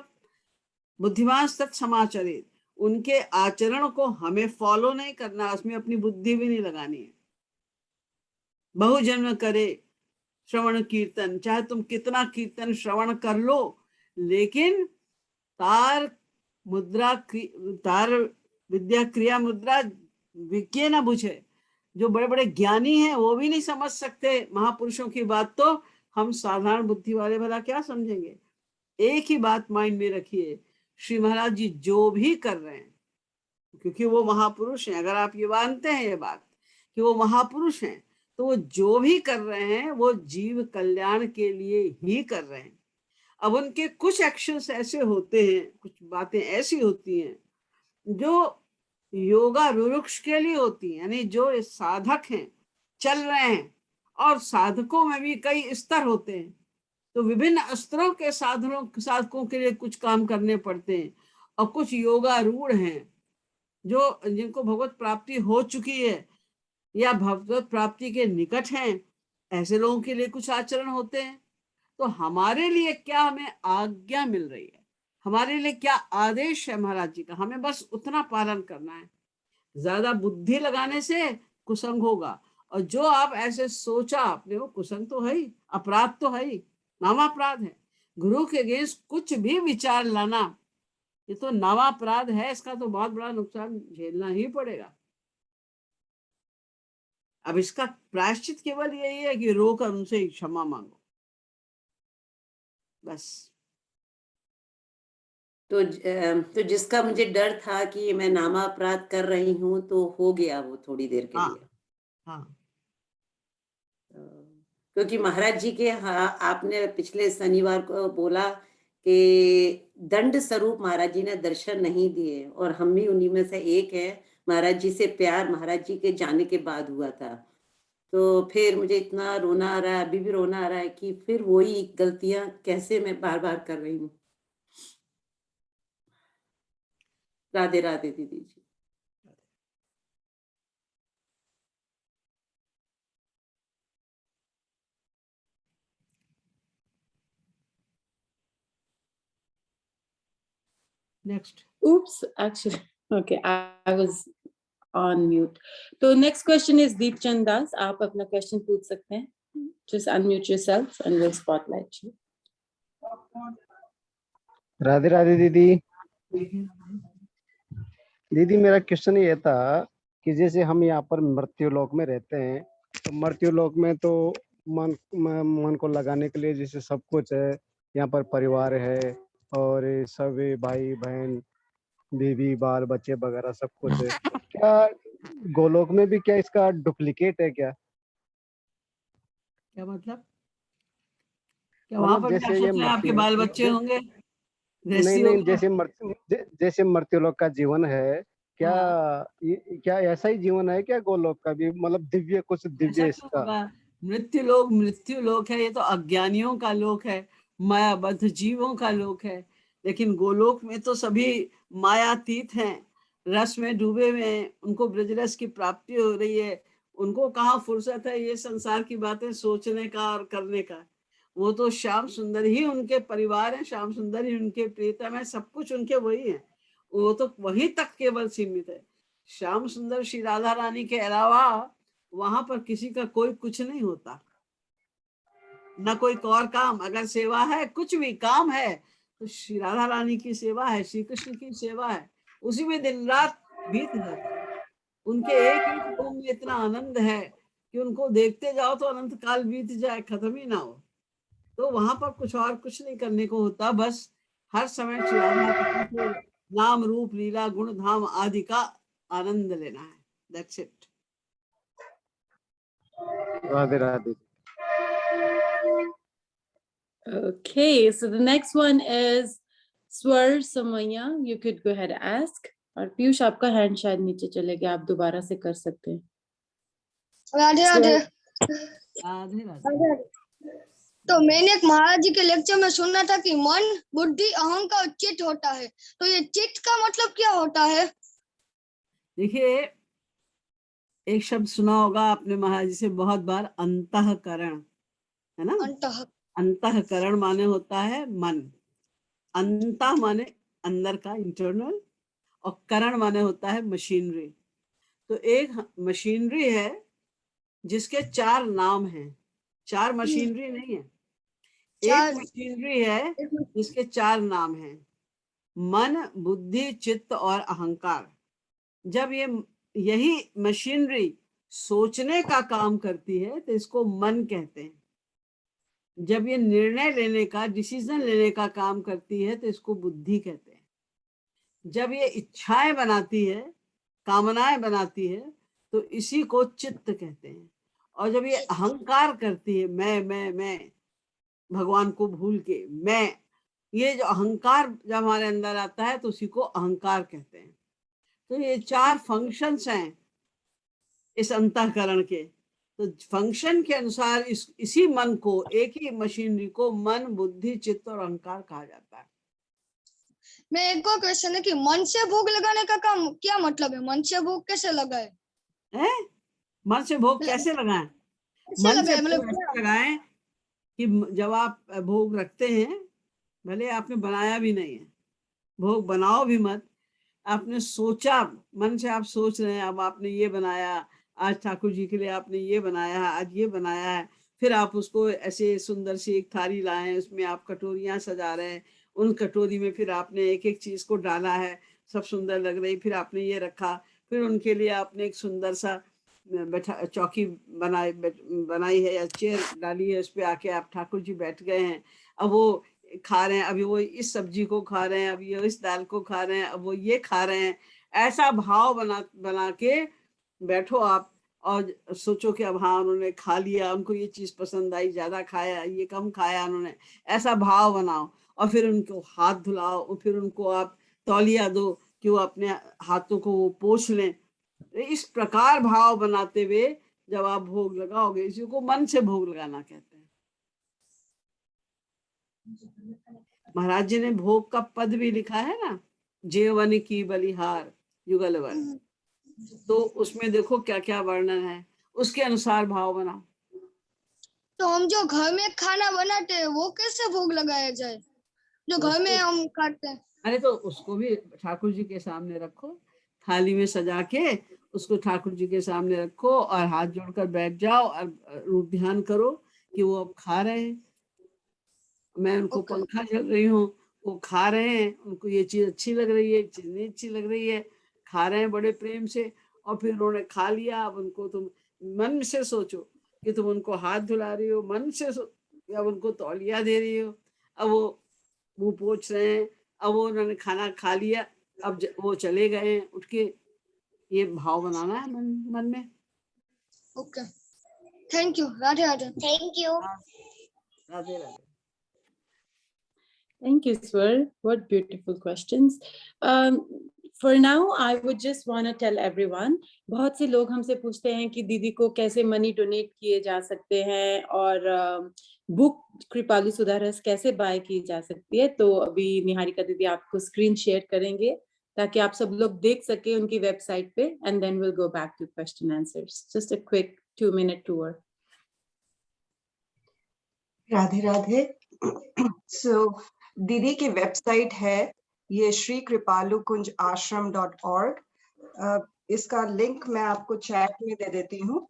[SPEAKER 2] बुद्धिमान तत् समाचरित। उनके आचरण को हमें फॉलो नहीं करना, उसमें अपनी बुद्धि भी नहीं लगानी है। बहुजन्म करे श्रवण कीर्तन, चाहे तुम कितना कीर्तन श्रवण कर लो, लेकिन तार विद्या क्रिया मुद्रा विज्ञे न बुझे। जो बड़े बड़े ज्ञानी हैं वो भी नहीं समझ सकते महापुरुषों की बात, तो हम साधारण बुद्धि वाले भला क्या समझेंगे। एक ही बात माइंड में रखिए, श्री महाराज जी जो भी कर रहे हैं, क्योंकि वो महापुरुष हैं, अगर आप ये मानते हैं ये बात कि वो महापुरुष हैं, तो वो जो भी कर रहे हैं वो जीव कल्याण के लिए ही कर रहे हैं। अब उनके कुछ एक्शंस ऐसे होते हैं, कुछ बातें ऐसी होती हैं जो योगा रुरुक्ष के लिए होती है, यानी जो साधक हैं, चल रहे हैं, और साधकों में भी कई स्तर होते हैं, तो विभिन्न स्तरों के साधकों के लिए कुछ काम करने पड़ते हैं। और कुछ योगा रूढ़ हैं जो जिनको भगवत प्राप्ति हो चुकी है या भगवत प्राप्ति के निकट हैं, ऐसे लोगों के लिए कुछ आचरण होते हैं। तो हमारे लिए क्या हमें आज्ञा मिल रही है, हमारे लिए क्या आदेश है महाराज जी का, हमें बस उतना पालन करना है। ज्यादा बुद्धि लगाने से कुसंग होगा, और जो आप ऐसे सोचा आपने, वो कुसंग तो है ही, अपराध तो है ही, नामापराध है। गुरु के अगेंस्ट कुछ भी विचार लाना, ये तो नामापराध है, इसका तो बहुत बड़ा नुकसान झेलना ही पड़ेगा। अब इसका प्रायश्चित केवल यही है कि रोकर उनसे क्षमा मांगो, बस।
[SPEAKER 6] तो जिसका मुझे डर था कि मैं नामापराध कर रही हूँ, तो हो गया वो थोड़ी देर के लिए।
[SPEAKER 2] हाँ।
[SPEAKER 6] क्योंकि महाराज जी के, हाँ, आपने पिछले शनिवार को बोला कि दंड स्वरूप महाराज जी ने दर्शन नहीं दिए, और हम भी उन्हीं में से एक है। महाराज जी से प्यार महाराज जी के जाने के बाद हुआ था। तो फिर मुझे इतना रोना आ रहा है, अभी भी रोना आ रहा है कि फिर वही गलतियां कैसे मैं बार बार कर रही हूँ। राधे राधे दीदी जी।
[SPEAKER 2] Next.
[SPEAKER 1] Oops, actually, okay, I was on mute. तो next question is Deepchand Das. आप अपना question पूछ सकते हैं. Just unmute yourself and we'll spotlight you.
[SPEAKER 7] Radhe Radhe दीदी। दीदी मेरा क्वेश्चन ये था कि जैसे हम यहाँ पर मृत्यु लोक में रहते हैं, तो मृत्यु लोक में तो मन को लगाने के लिए जैसे सब कुछ है, यहाँ पर परिवार है और सब भाई बहन बीवी बाल बच्चे वगैरह सब कुछ है। क्या गोलोक में भी क्या इसका डुप्लीकेट है क्या?
[SPEAKER 2] क्या मतलब? क्या वहां पर
[SPEAKER 7] जैसे ये
[SPEAKER 2] आपके बाल बच्चे होंगे?
[SPEAKER 7] नहीं, जैसे मर्त्युलोक का जीवन है, क्या क्या ऐसा ही जीवन है क्या गोलोक का भी? मतलब दिव्य, कुछ दिव्य इसका?
[SPEAKER 2] मृत्यु लोक है, ये तो अज्ञानियों का लोक है, मायाबद्ध जीवों का लोक है। लेकिन गोलोक में तो सभी मायातीत हैं, रस में डूबे हुए हैं, उनको ब्रजरस की प्राप्ति हो रही है। उनको कहाँ फुर्सत है ये संसार की बातें सोचने का और करने का। वो तो श्याम सुंदर ही उनके परिवार है, श्याम सुंदर ही उनके प्रीतम है, सब कुछ उनके वही है। वो तो वहीं तक केवल सीमित है। श्याम सुंदर श्री राधा रानी के अलावा वहां पर किसी का कोई कुछ नहीं होता। न कोई और काम। अगर सेवा है, कुछ भी काम है, तो श्री राधा रानी की सेवा है, श्री कृष्ण की सेवा है, उसी में दिन रात बीत जाता है। उनके एक एक रूप में इतना आनंद है कि उनको देखते जाओ तो अनंत काल बीत जाए, खत्म ही ना हो। तो वहां पर कुछ नहीं करने को होता, बस हर समय श्री राधा कृष्ण के नाम रूप लीला गुण धाम आदि का आनंद लेना है। That's it.
[SPEAKER 7] Radhe Radhe.
[SPEAKER 1] Okay, so the next one is Swar Samaya. You could go ahead and ask. और पीयूष आपका हैंड शायद नीचे चले गया, आप दोबारा से कर सकते हैं।
[SPEAKER 8] राधे राधे।
[SPEAKER 2] राधे राधे।
[SPEAKER 8] तो मैंने एक महाराज जी के लेक्चर में सुना था कि मन, बुद्धि, अहंकार, चित्त होता है। तो ये चित्त का मतलब क्या होता है?
[SPEAKER 2] देखिए, एक शब्द सुना होगा आपने महाराज जी से बहुत बार, अंतःकरण, है ना? अंतःकरण माने होता है मन। अंत माने अंदर का, इंटरनल, और करण माने होता है मशीनरी। तो एक मशीनरी है जिसके 4 नाम हैं। 4 मशीनरी नहीं है, एक मशीनरी है जिसके 4 नाम हैं, मन, बुद्धि, चित्त और अहंकार। जब यही मशीनरी सोचने का काम करती है तो इसको मन कहते हैं। जब ये निर्णय लेने का, डिसीजन लेने का काम करती है तो इसको बुद्धि कहते हैं। जब ये इच्छाएं बनाती है, कामनाएं बनाती है, तो इसी को चित्त कहते हैं। और जब ये अहंकार करती है, मैं भगवान को भूल के, मैं, ये जो अहंकार जब हमारे अंदर आता है तो उसी को अहंकार कहते हैं। तो ये 4 फंक्शंस हैं इस अंतःकरण के। तो फंक्शन के अनुसार इसी मन को, एक ही मशीनरी को मन, बुद्धि, चित्त और अहंकार कहा जाता है।
[SPEAKER 8] मैं एक और क्वेश्चन है कि मन से भोग लगाने का काम क्या मतलब है? मन से भोग कैसे लगाए?
[SPEAKER 2] मन से भोग कैसे लगाएं? मन से भोग ऐसे लगाएं कि जब आप भोग रखते हैं, भले आपने बनाया भी नहीं है, भोग बनाओ भी मत, आपने सोचा, मन से आप सोच रहे हैं, अब आपने ये बनाया, आज ठाकुर जी के लिए आपने ये बनाया है, आज ये बनाया है, फिर आप उसको ऐसे सुंदर सी एक थाली लाए, उसमें आप कटोरियां सजा रहे हैं, उन कटोरी में फिर आपने एक एक चीज को डाला है, सब सुंदर लग रही, फिर आपने ये रखा, फिर उनके लिए आपने एक सुंदर सा बैठा चौकी बनाई है या चेयर डाली है, उस पर आके आप ठाकुर जी बैठ गए हैं। अब वो खा रहे हैं, अभी वो इस सब्जी को खा रहे हैं, अभी वो इस दाल को खा रहे हैं, अब वो ये खा रहे हैं। ऐसा भाव बना के बैठो आप, और सोचो कि अब हाँ उन्होंने खा लिया, उनको ये चीज पसंद आई, ज्यादा खाया, ये कम खाया उन्होंने, ऐसा भाव बनाओ। और फिर उनको हाथ धुलाओ, और फिर उनको आप तौलिया दो कि वो अपने हाथों को वो पोंछ लें। इस प्रकार भाव बनाते हुए जब आप भोग लगाओगे, इसी को मन से भोग लगाना कहते हैं। महाराज जी ने भोग का पद भी लिखा है ना, जेवन की बलिहार युगल वन। तो उसमें देखो क्या क्या वर्णन है, उसके अनुसार भाव बनाओ।
[SPEAKER 8] तो हम जो घर में खाना बनाते हैं वो कैसे भोग लगाया जाए, जो घर में हम खाते हैं?
[SPEAKER 2] अरे तो उसको भी ठाकुर जी के सामने रखो, थाली में सजा के उसको ठाकुर जी के सामने रखो और हाथ जोड़कर बैठ जाओ और रूप ध्यान करो कि वो अब खा रहे हैं, मैं उनको पंखा चल रही हूँ, वो खा रहे हैं, उनको ये चीज अच्छी लग रही है, चीज नहीं अच्छी लग रही है, खा रहे हैं बड़े प्रेम से, और फिर उन्होंने खा लिया। अब उनको तुम मन से सोचो कि तुम उनको हाथ धुला रही हो, मन से या उनको तौलिया दे रही हो, अब वो मुंह पोंछ रहे हैं, अब वो उन्होंने खाना खा लिया, अब वो चले गए उठ के, ये भाव बनाना है मन में।
[SPEAKER 8] Okay, thank you. Radhe Radhe. Thank you.
[SPEAKER 2] Radhe Radhe.
[SPEAKER 1] Thank you, Swar. What beautiful questions. For now, I would just want to tell everyone, बहुत से लोग हमसे पूछते हैं कि दीदी को कैसे मनी डोनेट किए जा सकते हैं और बुक कृपालु सुधा रस कैसे बाय की जा सकती है। तो अभी निहारिका दीदी आपको स्क्रीन शेयर करेंगे ताकि आप सब लोग देख सके उनकी वेबसाइट पे, and then will go back to question answers. Just a quick 2-minute tour.
[SPEAKER 9] Radhe Radhe. So दीदी की वेबसाइट है ये श्रीकृपालुकुंज-आश्रम.org। इसका लिंक मैं आपको चैट में दे देती हूँ,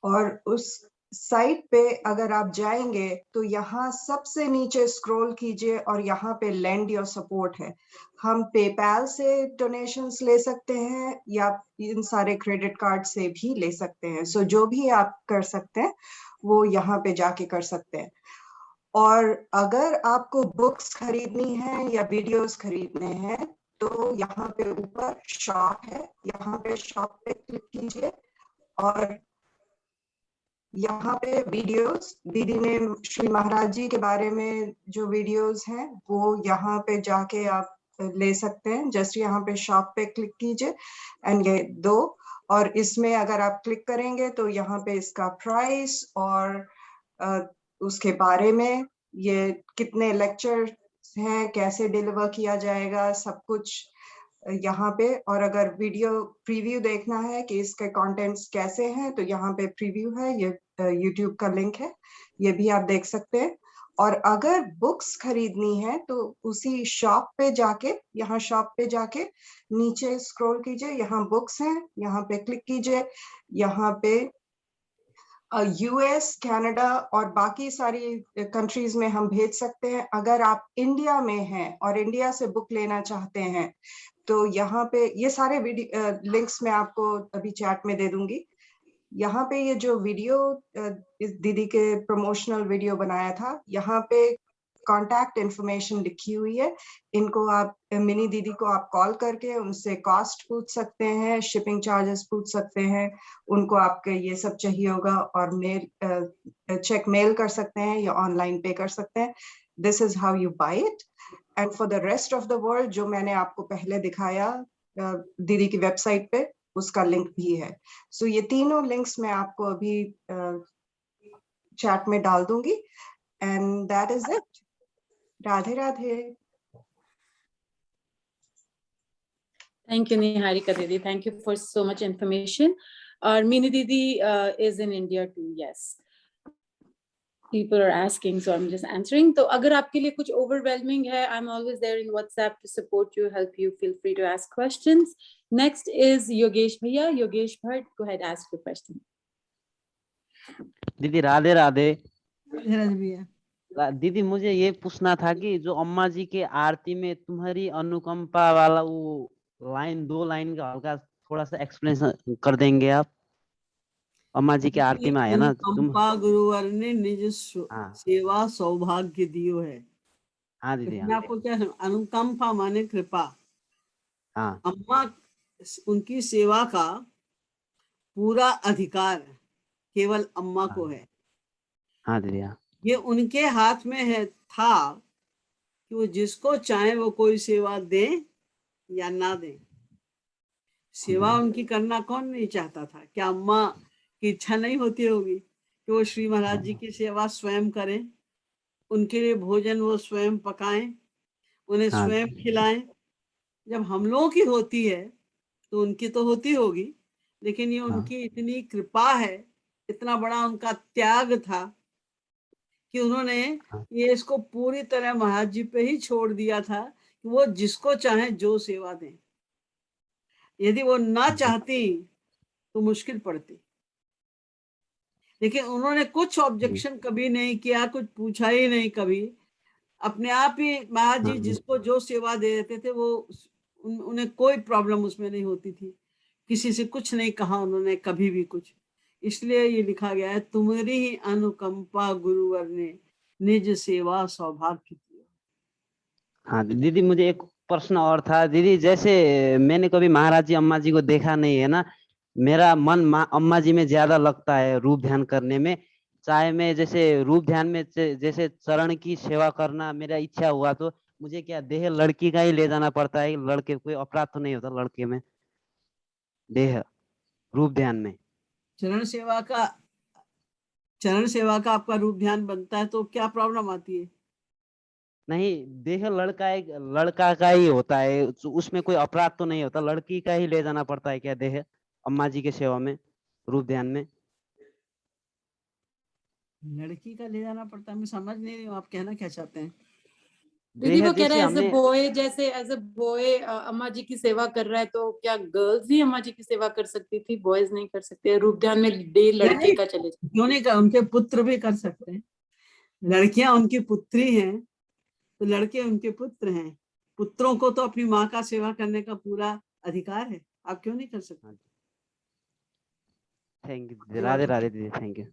[SPEAKER 9] और उस साइट पे अगर आप जाएंगे तो यहाँ सबसे नीचे स्क्रॉल कीजिए और यहाँ पे लेंड योर सपोर्ट है। हम पेपैल से डोनेशंस ले सकते हैं या इन सारे क्रेडिट कार्ड से भी ले सकते हैं। सो जो भी आप कर सकते हैं वो यहाँ पे जाके कर सकते हैं। और अगर आपको बुक्स खरीदनी है या वीडियोस खरीदने हैं तो यहाँ पे ऊपर शॉप है, यहाँ पे शॉप पे क्लिक कीजिए और यहाँ पे वीडियोस, दीदी ने श्री महाराज जी के बारे में जो वीडियोस हैं वो यहाँ पे जाके आप ले सकते हैं। जस्ट यहाँ पे शॉप पे क्लिक कीजिए एंड ये दो, और इसमें अगर आप क्लिक करेंगे तो यहाँ पे इसका प्राइस और उसके बारे में, ये कितने लेक्चर हैं, कैसे डिलीवर किया जाएगा, सब कुछ यहाँ पे। और अगर वीडियो प्रीव्यू देखना है कि इसके कंटेंट्स कैसे हैं तो यहाँ पे प्रीव्यू है, ये यूट्यूब का लिंक है, ये भी आप देख सकते हैं। और अगर बुक्स खरीदनी है तो उसी शॉप पे जाके, यहाँ शॉप पे जाके नीचे स्क्रॉल कीजिए, यहाँ बुक्स हैं, यहाँ पे क्लिक कीजिए। यहाँ पे यूएस, कनाडा और बाकी सारी कंट्रीज में हम भेज सकते हैं। अगर आप इंडिया में हैं और इंडिया से बुक लेना चाहते हैं तो यहाँ पे ये सारे लिंक्स मैं आपको अभी चैट में दे दूंगी। यहाँ पे ये जो वीडियो इस दीदी के प्रमोशनल वीडियो बनाया था, यहाँ पे कांटेक्ट इन्फॉर्मेशन लिखी हुई है। इनको आप, मिनी दीदी को आप कॉल करके उनसे कॉस्ट पूछ सकते हैं, शिपिंग चार्जेस पूछ सकते हैं, उनको आपके ये सब चाहिए होगा, और मेल चेक मेल कर सकते हैं या ऑनलाइन पे कर सकते हैं। This is how you buy it. And for the rest of the world जो मैंने आपको पहले दिखाया दीदी की वेबसाइट पे, उसका लिंक भी है। सो ये तीनों लिंक्स मैं आपको अभी चैट में डाल दूंगी and that is it. Radhe Radhe.
[SPEAKER 1] Thank you, Niharika Didi. Thank you for so much information. Mini Didi is in India too. Yes. People are asking, so I'm just answering. तो अगर आपके लिए कुछ overwhelming है, I'm always there in WhatsApp to support you, help you. Feel free to ask questions. Next is Yogesh Bhaiya. Yogesh Bhatt, go ahead, ask your question.
[SPEAKER 10] दीदी राधे राधे।
[SPEAKER 2] धीरज भैया,
[SPEAKER 10] दीदी मुझे ये पूछना था कि जो अम्मा जी के आरती में तुम्हारी अनुकंपा वाला वो लाइन, 2 लाइन का हल्का थोड़ा सा एक्सप्लेन कर देंगे आप? अम्मा जी के आरती में आया ना तुम।
[SPEAKER 2] अनुकंपा गुरुवर ने निज
[SPEAKER 10] हाँ
[SPEAKER 2] सेवा सौभाग्य दियो है।
[SPEAKER 10] हाँ दीदी।
[SPEAKER 2] इसमें आपको क्या समझ, अनुकंपा माने कृपा।
[SPEAKER 10] हाँ
[SPEAKER 2] अम्मा, उनकी सेवा का पूरा अधिकार केवल अम्मा को है।
[SPEAKER 10] हाँ दीदी। हाँ
[SPEAKER 2] ये उनके हाथ में है था कि वो जिसको चाहे वो कोई सेवा दे या ना दे। सेवा उनकी करना कौन नहीं चाहता था? क्या अम्मा की इच्छा नहीं होती होगी कि वो श्री महाराज जी की सेवा स्वयं करें, उनके लिए भोजन वो स्वयं पकाएं, उन्हें
[SPEAKER 10] हाँ
[SPEAKER 2] स्वयं खिलाएं? जब हम लोगों की होती है तो उनकी तो होती होगी, लेकिन ये उनकी इतनी कृपा है, इतना बड़ा उनका त्याग था कि उन्होंने ये इसको पूरी तरह महाराज जी पे ही छोड़ दिया था कि वो जिसको चाहे जो सेवा दें। यदि वो ना चाहती तो मुश्किल पड़ती, लेकिन उन्होंने कुछ ऑब्जेक्शन कभी नहीं किया, कुछ पूछा ही नहीं कभी। अपने आप ही महाराज जी जिसको जो सेवा दे देते थे वो उन्हें कोई प्रॉब्लम उसमें नहीं होती थी। किसी से कुछ नहीं कहा उन्होंने कभी भी कुछ। इसलिए ये लिखा गया है, तुम्हारी ही अनुकंपा गुरुवर ने निज सेवा सौभाग्य दियो।
[SPEAKER 10] हाँ दीदी, मुझे एक प्रश्न और था दीदी। जैसे मैंने कभी महाराज जी अम्मा जी को देखा नहीं है ना, मेरा मन अम्मा जी में ज्यादा लगता है रूप ध्यान करने में। चाहे मैं जैसे रूप ध्यान में जैसे चरण की सेवा करना मेरा इच्छा हुआ तो मुझे क्या देह लड़की का ही ले जाना पड़ता है? लड़के कोई अपराध तो नहीं होता लड़के में देह रूप ध्यान में?
[SPEAKER 2] चरण सेवा का आपका रूप ध्यान बनता है तो क्या प्रॉब्लम आती है?
[SPEAKER 10] नहीं, देह लड़का का ही होता है, उसमें कोई अपराध तो नहीं होता? लड़की का ही ले जाना पड़ता है क्या देह अम्मा जी के सेवा में, रूप ध्यान में?
[SPEAKER 2] लड़की का ले जाना पड़ता है? मैं समझ नहीं रही हूँ आप कहना क्या चाहते हैं।
[SPEAKER 1] दीदी वो
[SPEAKER 10] बेहद
[SPEAKER 1] कह रहे
[SPEAKER 10] जैसे
[SPEAKER 1] हैं एज
[SPEAKER 10] हमने
[SPEAKER 1] अ बॉय, जैसे एज अ बॉय अम्मा जी की सेवा कर रहा है, तो क्या गर्ल्स ही अम्मा जी की सेवा कर सकती थी, बॉयज नहीं कर सकते? रूप ध्यान में डे लड़के
[SPEAKER 2] नहीं,
[SPEAKER 1] का चले जाए।
[SPEAKER 2] क्यों नहीं कर, उनके पुत्र भी कर सकते हैं। लड़कियां उनकी पुत्री हैं तो लड़के उनके पुत्र हैं। पुत्रों को तो अपनी माँ का सेवा करने का पूरा अधिकार है, आप क्यों नहीं कर सकते?
[SPEAKER 10] थैंक यू, राधे राधे दीदी, थैंक यू।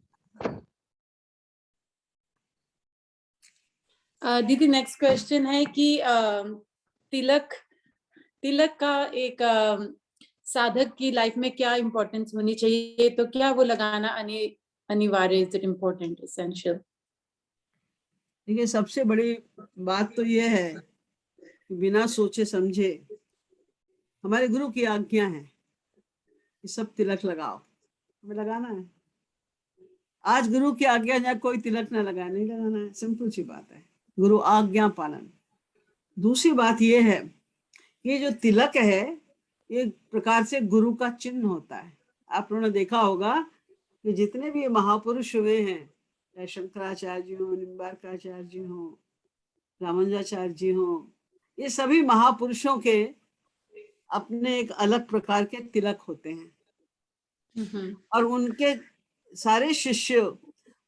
[SPEAKER 1] दीदी नेक्स्ट क्वेश्चन है कि तिलक तिलक का एक साधक की लाइफ में क्या इम्पोर्टेंस होनी चाहिए, तो क्या वो लगाना अनिवार्य, इज इट इम्पोर्टेंट, एसेंशियल?
[SPEAKER 2] देखिए, सबसे बड़ी बात तो ये है कि बिना सोचे समझे हमारे गुरु की आज्ञा है कि सब तिलक लगाओ, हमें लगाना है। आज गुरु की आज्ञा जाए कोई तिलक ना लगाए, नहीं लगाना है, सिंपल सी बात है, गुरु आज्ञा पालन। दूसरी बात ये है, ये जो तिलक है ये प्रकार से गुरु का चिन्ह होता है। आप लोगों ने देखा होगा कि जितने भी महापुरुष हुए हैं, चाहे शंकराचार्य जी हो, निम्बारकाचार्य जी हो, रामानुजाचार्य जी हो, ये सभी महापुरुषों के अपने एक अलग प्रकार के तिलक होते हैं और उनके सारे शिष्य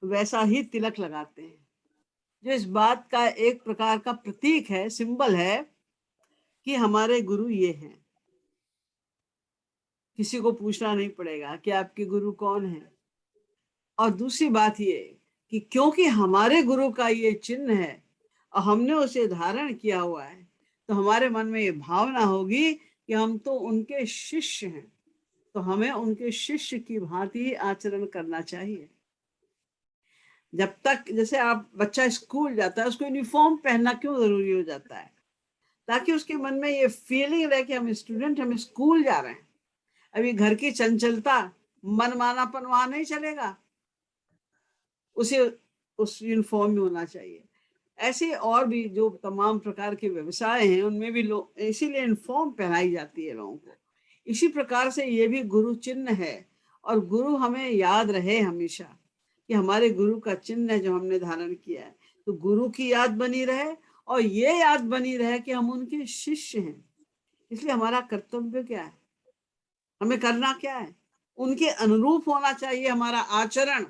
[SPEAKER 2] वैसा ही तिलक लगाते हैं, जो इस बात का एक प्रकार का प्रतीक है, सिंबल है कि हमारे गुरु ये हैं। किसी को पूछना नहीं पड़ेगा कि आपके गुरु कौन है। और दूसरी बात ये कि क्योंकि हमारे गुरु का ये चिन्ह है और हमने उसे धारण किया हुआ है, तो हमारे मन में ये भावना होगी कि हम तो उनके शिष्य हैं, तो हमें उनके शिष्य की भांति ही आचरण करना चाहिए। जब तक, जैसे आप बच्चा स्कूल जाता है, उसको यूनिफॉर्म पहनना क्यों जरूरी हो जाता है? ताकि उसके मन में ये फीलिंग रहे कि हम स्टूडेंट, हम स्कूल जा रहे हैं। अभी घर की चंचलता, मनमानापन वहां नहीं चलेगा, उसे उस यूनिफॉर्म में होना चाहिए। ऐसे और भी जो तमाम प्रकार के व्यवसाय हैं उनमें भी लोग इसीलिए यूनिफॉर्म पहनाई जाती है लोगों को। इसी प्रकार से ये भी गुरु चिन्ह है और गुरु हमें याद रहे हमेशा कि हमारे गुरु का चिन्ह है जो हमने धारण किया है, तो गुरु की याद बनी रहे और ये याद बनी रहे कि हम उनके शिष्य हैं। इसलिए हमारा कर्तव्य क्या है, हमें करना क्या है? उनके अनुरूप होना चाहिए हमारा आचरण।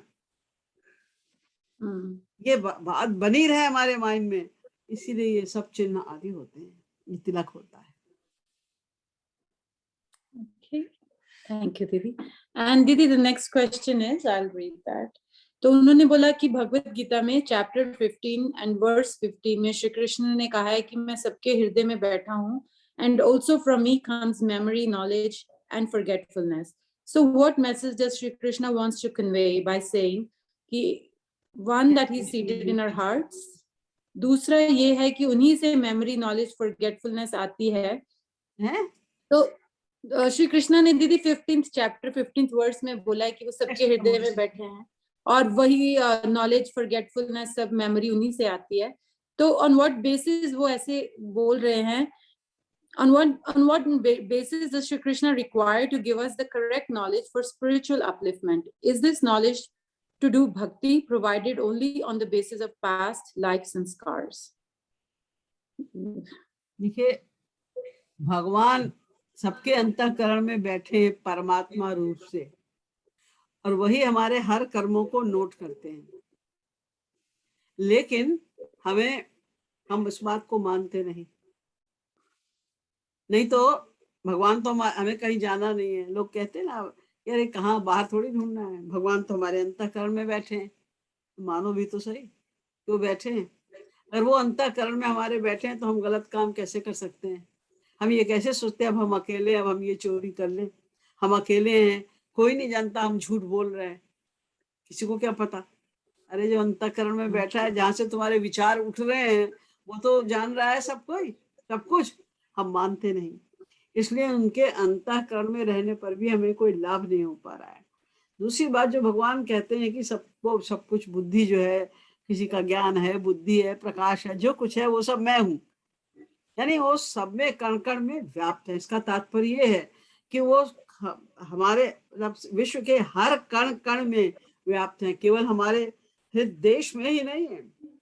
[SPEAKER 2] ये बात बनी रहे हमारे माइंड में, इसीलिए ये सब चिन्ह आदि होते हैं, ये तिलक होता है।
[SPEAKER 1] Okay, thank you दीदी। And दीदी the next question is, I'll read that. तो उन्होंने बोला कि भगवत गीता में चैप्टर 15 एंड वर्स 15 में श्री कृष्ण ने कहा है कि मैं सबके हृदय में बैठा हूँ, and also from me comes memory, knowledge and forgetfulness. So what message does Shri Krishna wants to convey by saying कि one that he is seated in our hearts, दूसरा ये है कि उन्हीं से memory, knowledge, forgetfulness आती है। तो श्री कृष्णा ने दीदी 15th चैप्टर 15th वर्स में बोला है कि वो सबके हृदय में बैठे हैं और वही नॉलेज, फॉरगेटफुलनेस, सब मेमोरी उन्हीं से आती है। तो ऑन व्हाट बेसिस वो ऐसे बोल रहे हैं? on what basis does Shri Krishna require to give us the correct knowledge for spiritual upliftment? Is this knowledge to do bhakti provided only on the basis of past lives and scars?
[SPEAKER 2] देखिए, भगवान सबके अंतःकरण में बैठे परमात्मा रूप से, और वही हमारे हर कर्मों को नोट करते हैं, लेकिन हम इस बात को मानते नहीं। नहीं तो भगवान तो हमें कहीं जाना नहीं है। लोग कहते हैं ना, यार कहाँ, बाहर थोड़ी ढूंढना है, भगवान तो हमारे अंतःकरण में बैठे हैं। मानो भी तो सही, क्यों बैठे हैं? अगर वो अंतःकरण में हमारे बैठे हैं तो हम गलत काम कैसे कर सकते हैं? हम ये कैसे सोचते हैं अब हम अकेले, अब हम ये चोरी कर लें, हम अकेले हैं, कोई नहीं जानता हम झूठ बोल रहे हैं, किसी को क्या पता? अरे जो अंतःकरण में बैठा है, जहाँ से तुम्हारे विचार उठ रहे हैं, वो तो जान रहा है सब कुछ। हम मानते नहीं, इसलिए उनके अंतःकरण में रहने पर भी हमें कोई लाभ नहीं हो पा रहा है। दूसरी बात, जो भगवान कहते हैं कि सबको सब कुछ, बुद्धि जो है, किसी का ज्ञान है, बुद्धि है, प्रकाश है, जो कुछ है वो सब मैं हूँ, यानी वो सब में कण कण में व्याप्त है। इसका तात्पर्य ये है कि वो हमारे विश्व के हर कण कण में व्याप्त है, केवल हमारे देश में ही नहीं है।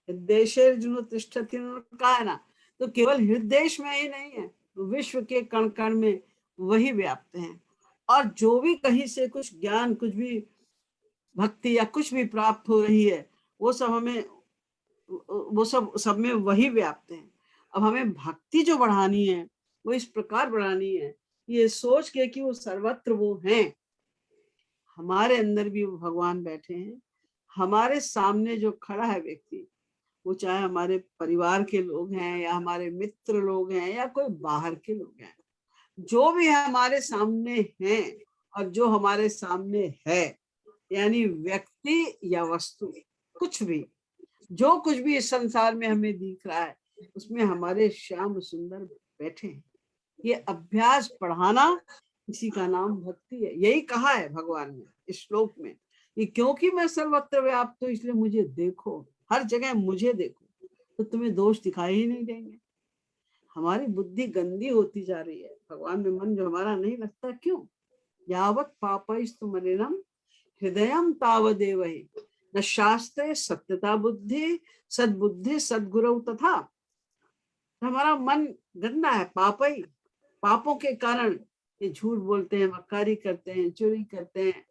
[SPEAKER 2] देशे जुनो तिष्ठति, कहा है ना, तो केवल हृदय में ही नहीं है, विश्व के कण कण में वही व्याप्त हैं। और जो भी कहीं से कुछ ज्ञान, कुछ भी भक्ति या कुछ भी प्राप्त हो रही है, वो सब में वही व्याप्त है। अब हमें भक्ति जो बढ़ानी है वो इस प्रकार बढ़ानी है, ये सोच के कि वो सर्वत्र वो हैं, हमारे अंदर भी वो भगवान बैठे हैं। हमारे सामने जो खड़ा है व्यक्ति, वो चाहे हमारे परिवार के लोग हैं या हमारे मित्र लोग हैं या कोई बाहर के लोग हैं, जो भी हमारे सामने हैं और जो हमारे सामने है, यानी व्यक्ति या वस्तु, कुछ भी, जो कुछ भी इस संसार में हमें दिख रहा है, उसमें हमारे श्याम सुंदर बैठे हैं। ये अभ्यास बढ़ाना, इसी का नाम भक्ति है। यही कहा है भगवान ने इस श्लोक में, कि क्योंकि मैं सर्वत्र व्याप्त हूं, इसलिए मुझे देखो, हर जगह मुझे देखो, तो तुम्हें दोष दिखाई ही नहीं देंगे। हमारी बुद्धि गंदी होती जा रही है, भगवान में मन जो हमारा नहीं लगता, क्यों? यावत पापैस्तु मलिनम हृदयम तावदेव हि न शास्त्रे सत्यता बुद्धि सद्बुद्धि सद्गुरु तथा। हमारा मन गंदा है, पापों के कारण ये झूठ बोलते हैं, मक्कारी करते हैं, चोरी करते हैं,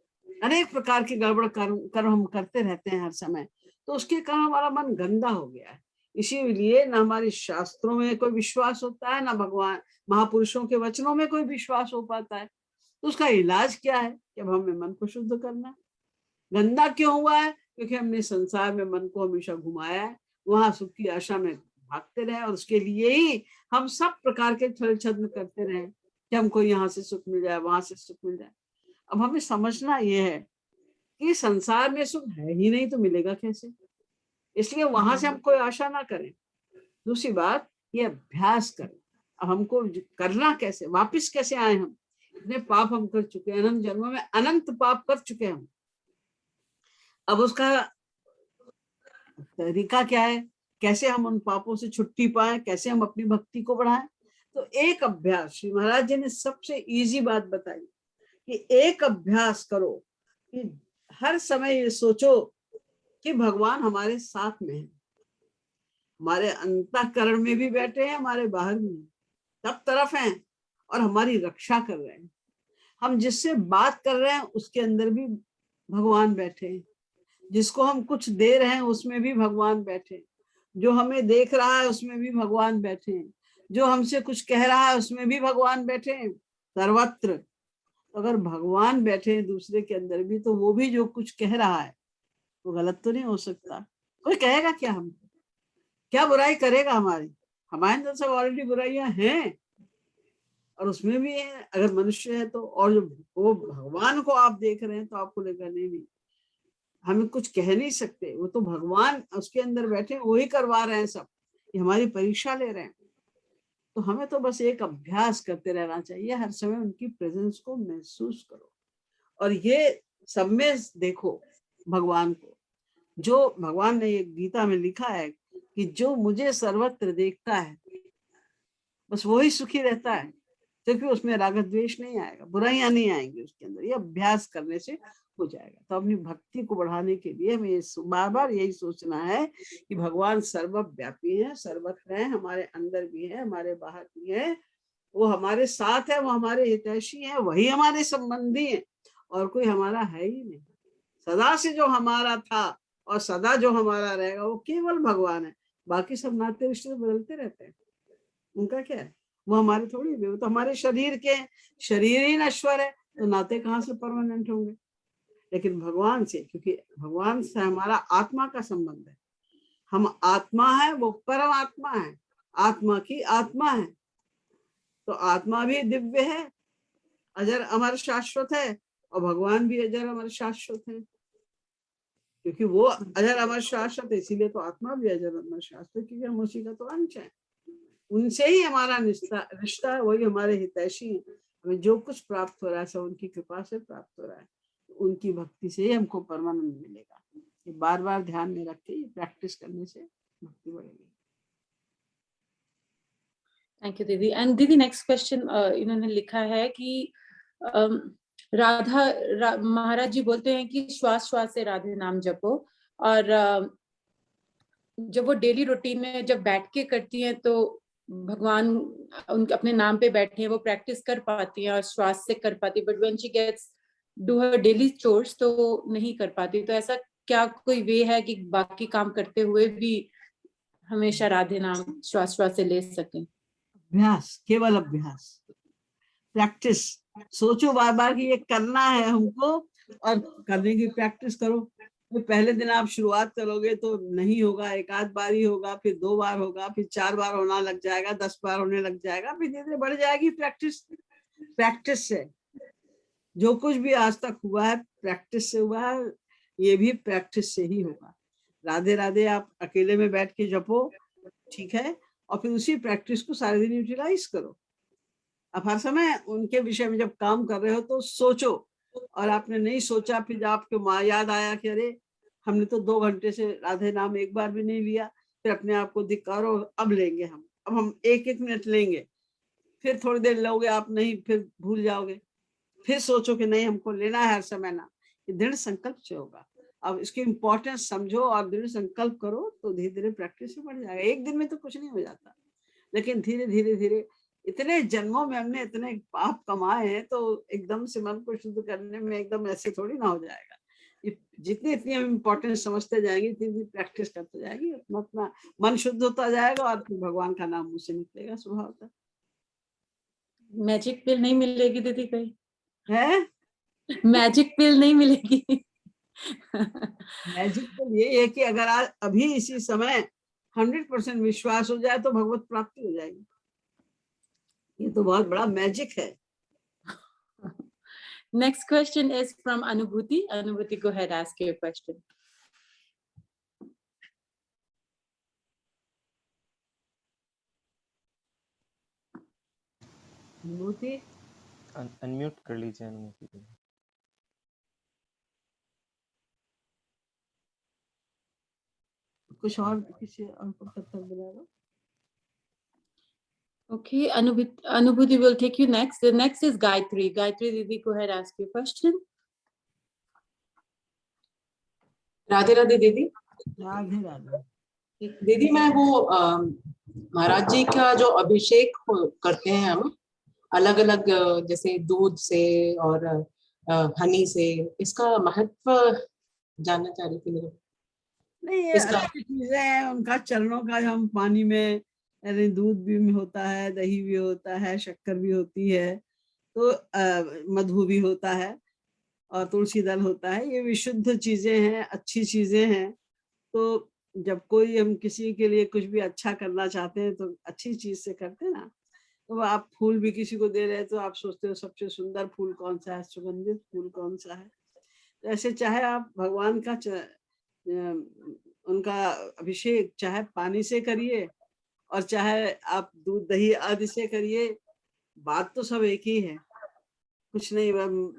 [SPEAKER 2] अनेक प्रकार के गड़बड़ कर्म हम करते रहते हैं हर समय, तो उसके कारण हमारा मन गंदा हो गया है। इसीलिए न हमारे शास्त्रों में कोई विश्वास होता है, ना भगवान महापुरुषों के वचनों में कोई विश्वास हो पाता है। तो उसका इलाज क्या है? कि अब हमें मन को शुद्ध करना है। गंदा क्यों हुआ है? क्योंकि हमने संसार में मन को हमेशा घुमाया है, वहां सुख की आशा में भागते रहे, और उसके लिए ही हम सब प्रकार के छल छद्म करते रहे कि हमको यहाँ से सुख मिल जाए, वहां से सुख मिल जाए। अब हमें समझना ये है कि संसार में सुख है ही नहीं, तो मिलेगा कैसे? इसलिए वहां से हम कोई आशा ना करें। दूसरी बात, ये अभ्यास करें। अब हमको करना कैसे? वापिस कैसे आए? हम इतने पाप हम कर चुके हैं, अनंत जन्मों में अनंत पाप कर चुके हैं हम। अब उसका तरीका क्या है? कैसे हम उन पापों से छुट्टी पाए, कैसे हम अपनी भक्ति को बढ़ाएं? तो एक अभ्यास, श्री महाराज जी ने सबसे इजी बात बताई कि एक अभ्यास करो कि हर समय ये सोचो कि भगवान हमारे साथ में है, हमारे अंतःकरण में भी बैठे हैं, हमारे बाहर भी, सब तरफ हैं और हमारी रक्षा कर रहे हैं। हम जिससे बात कर रहे हैं उसके अंदर भी भगवान बैठे हैं, जिसको हम कुछ दे रहे हैं उसमें भी भगवान बैठे हैं, जो हमें देख रहा है उसमें भी भगवान बैठे हैं, जो हमसे कुछ कह रहा है उसमें भी भगवान बैठे हैं, सर्वत्र। अगर भगवान बैठे हैं दूसरे के अंदर भी, तो वो भी जो कुछ कह रहा है वो गलत तो नहीं हो सकता। कोई कहेगा क्या हमको? क्या बुराई करेगा हमारी? हमारे अंदर सब ऑलरेडी बुराइयां हैं और उसमें भी है, अगर मनुष्य है तो। और जो वो भगवान को आप देख रहे हैं तो आपको लेकर नहीं, हमें कुछ कह नहीं सकते, वो तो भगवान उसके अंदर बैठे, वही करवा रहे हैं सब, ये हमारी परीक्षा ले रहे हैं। तो हमें तो बस एक अभ्यास करते रहना चाहिए, हर समय उनकी प्रेजेंस को महसूस करो। और ये सब में देखो भगवान को, जो भगवान ने ये गीता में लिखा है कि जो मुझे सर्वत्र देखता है बस वही सुखी रहता है, क्योंकि उसमें राग द्वेष नहीं आएगा, बुराइयां नहीं आएंगी उसके अंदर। ये अभ्यास करने से हो जाएगा। तो अपनी भक्ति को बढ़ाने के लिए हमें बार बार यही सोचना है कि भगवान सर्वव्यापी है, सर्वत्र है, हमारे अंदर भी है, हमारे बाहर भी है, वो हमारे साथ है, वो हमारे हितैषी है, वही हमारे संबंधी है, और कोई हमारा है ही नहीं। सदा से जो हमारा था और सदा जो हमारा रहेगा वो केवल भगवान है। बाकी सब नाते रिश्ते बदलते रहते हैं, उनका क्या है? वो हमारे थोड़ी, वो तो हमारे शरीर के, शरीर ही नश्वर है, तो नाते कहाँ से परमानेंट होंगे? लेकिन भगवान से, क्योंकि भगवान से हमारा आत्मा का संबंध है, हम आत्मा है, वो परमात्मा है, आत्मा की आत्मा है। तो आत्मा भी दिव्य है, अजर अमर शाश्वत है, और भगवान भी अजर अमर शाश्वत है। क्योंकि वो अजर अमर शाश्वत है, इसीलिए तो आत्मा भी अजर अमर शाश्वत, क्योंकि हम उसी का तो अंश है। उनसे ही हमारा रिश्ता है, वही हमारे हितैषी है। हमें जो कुछ प्राप्त हो रहा है सब उनकी कृपा से प्राप्त हो रहा है, उनकी भक्ति से ही हमको परमानंद मिलेगा। ये बार बार ध्यान में रख के प्रैक्टिस करने से भक्ति बढ़ेगी।
[SPEAKER 1] थैंक यू दीदी। एंड दीदी नेक्स्ट क्वेश्चन इन्होंने लिखा है कि महाराज जी बोलते हैं कि श्वास श्वास से राधे नाम जपो, और जब वो डेली रूटीन में जब बैठ के करती हैं तो भगवान उनके अपने नाम पे बैठे हैं, वो प्रैक्टिस कर पाती हैं और श्वास से कर पाती, but when she gets do her daily chores तो वो नहीं कर पाती। तो ऐसा क्या कोई वे है कि बाकी काम करते हुए भी हमेशा राधे नाम श्वास श्वास से ले सकें?
[SPEAKER 2] अभ्यास, केवल अभ्यास, प्रैक्टिस। सोचो बार बार कि ये करना है हमको और करने की प्रैक्टिस करो। तो पहले दिन आप शुरुआत करोगे तो नहीं होगा, एक आध बार ही होगा, फिर 2 बार होगा, फिर 4 बार होना लग जाएगा, 10 बार होने लग जाएगा, फिर धीरे धीरे बढ़ जाएगी प्रैक्टिस। प्रैक्टिस से जो कुछ भी आज तक हुआ है प्रैक्टिस से हुआ है, ये भी प्रैक्टिस से ही होगा। राधे राधे आप अकेले में बैठ के जपो, ठीक है, और फिर उसी प्रैक्टिस को सारे दिन यूटिलाइज करो। अब हर समय उनके विषय में जब काम कर रहे हो तो सोचो, और आपने नहीं सोचा फिर आपके माँ याद आया कि अरे हमने तो 2 घंटे से राधे नाम एक बार भी नहीं लिया, फिर अपने आप को धिक्कारो, अब लेंगे अब हम 1-1 मिनट लेंगे, फिर थोड़ी देर लोगे आप, नहीं फिर भूल जाओगे, फिर सोचो कि नहीं हमको लेना है हर समय ना। ये दृढ़ संकल्प से होगा। अब इसकी इम्पोर्टेंस समझो और दृढ़ संकल्प करो तो धीरे धीरे प्रैक्टिस बढ़ जाएगा। एक दिन में तो कुछ नहीं हो जाता, लेकिन धीरे धीरे धीरे इतने जन्मों में हमने इतने पाप कमाए हैं तो एकदम से मन को शुद्ध करने में एकदम ऐसे थोड़ी ना हो जाएगा। जितनी इतनी हम इम्पोर्टेंस समझते जाएंगे, इतनी प्रैक्टिस करते जाएंगे, उतना मन शुद्ध होता जाएगा और फिर भगवान का नाम मुंह से निकलेगा स्वभावतः।
[SPEAKER 1] मैजिक पिल नहीं मिलेगी दीदी कहीं?
[SPEAKER 2] है
[SPEAKER 1] मैजिक पिल नहीं मिलेगी?
[SPEAKER 2] मैजिक तो ये है कि अगर आज अभी इसी समय 100% विश्वास हो जाए तो भगवत प्राप्ति हो जाएगी। ये तो बहुत बड़ा मैजिक है।
[SPEAKER 1] Next question is from Anubhuti. Anubhuti, go ahead, ask your question.
[SPEAKER 2] अनुभूति
[SPEAKER 11] अनम्यूट कर लीजिए अनुभूति को।
[SPEAKER 2] कुछ और किसी और को तब तक बुलाओ।
[SPEAKER 1] Okay, Anubhuti will take you next. The next is Gayatri. Gayatri Didi, go ahead, ask your question.
[SPEAKER 12] Radhe Radhe दीदी।
[SPEAKER 2] राधे राधे।
[SPEAKER 12] दीदी मैं वो महाराज जी का जो अभिषेक करते हैं हम अलग अलग, जैसे दूध से और हनी से, इसका महत्व जानना चाह रही थी मेरे।
[SPEAKER 2] नहीं, ये अच्छी चीजें हैं। उनका चरणों का हम पानी में, यानी दूध भी होता है, दही भी होता है, शक्कर भी होती है, तो मधु भी होता है और तुलसी दल होता है। ये विशुद्ध चीजें हैं, अच्छी चीजें हैं। तो जब कोई हम किसी के लिए कुछ भी अच्छा करना चाहते हैं तो अच्छी चीज से करते हैं ना। तो आप फूल भी किसी को दे रहे हैं तो आप सोचते हो सबसे सुंदर फूल कौन सा है, सुगंधित फूल कौन सा है। तो ऐसे चाहे आप भगवान का उनका अभिषेक चाहे पानी से करिए और चाहे आप दूध दही आदि से करिए, बात तो सब एक ही है, कुछ नहीं।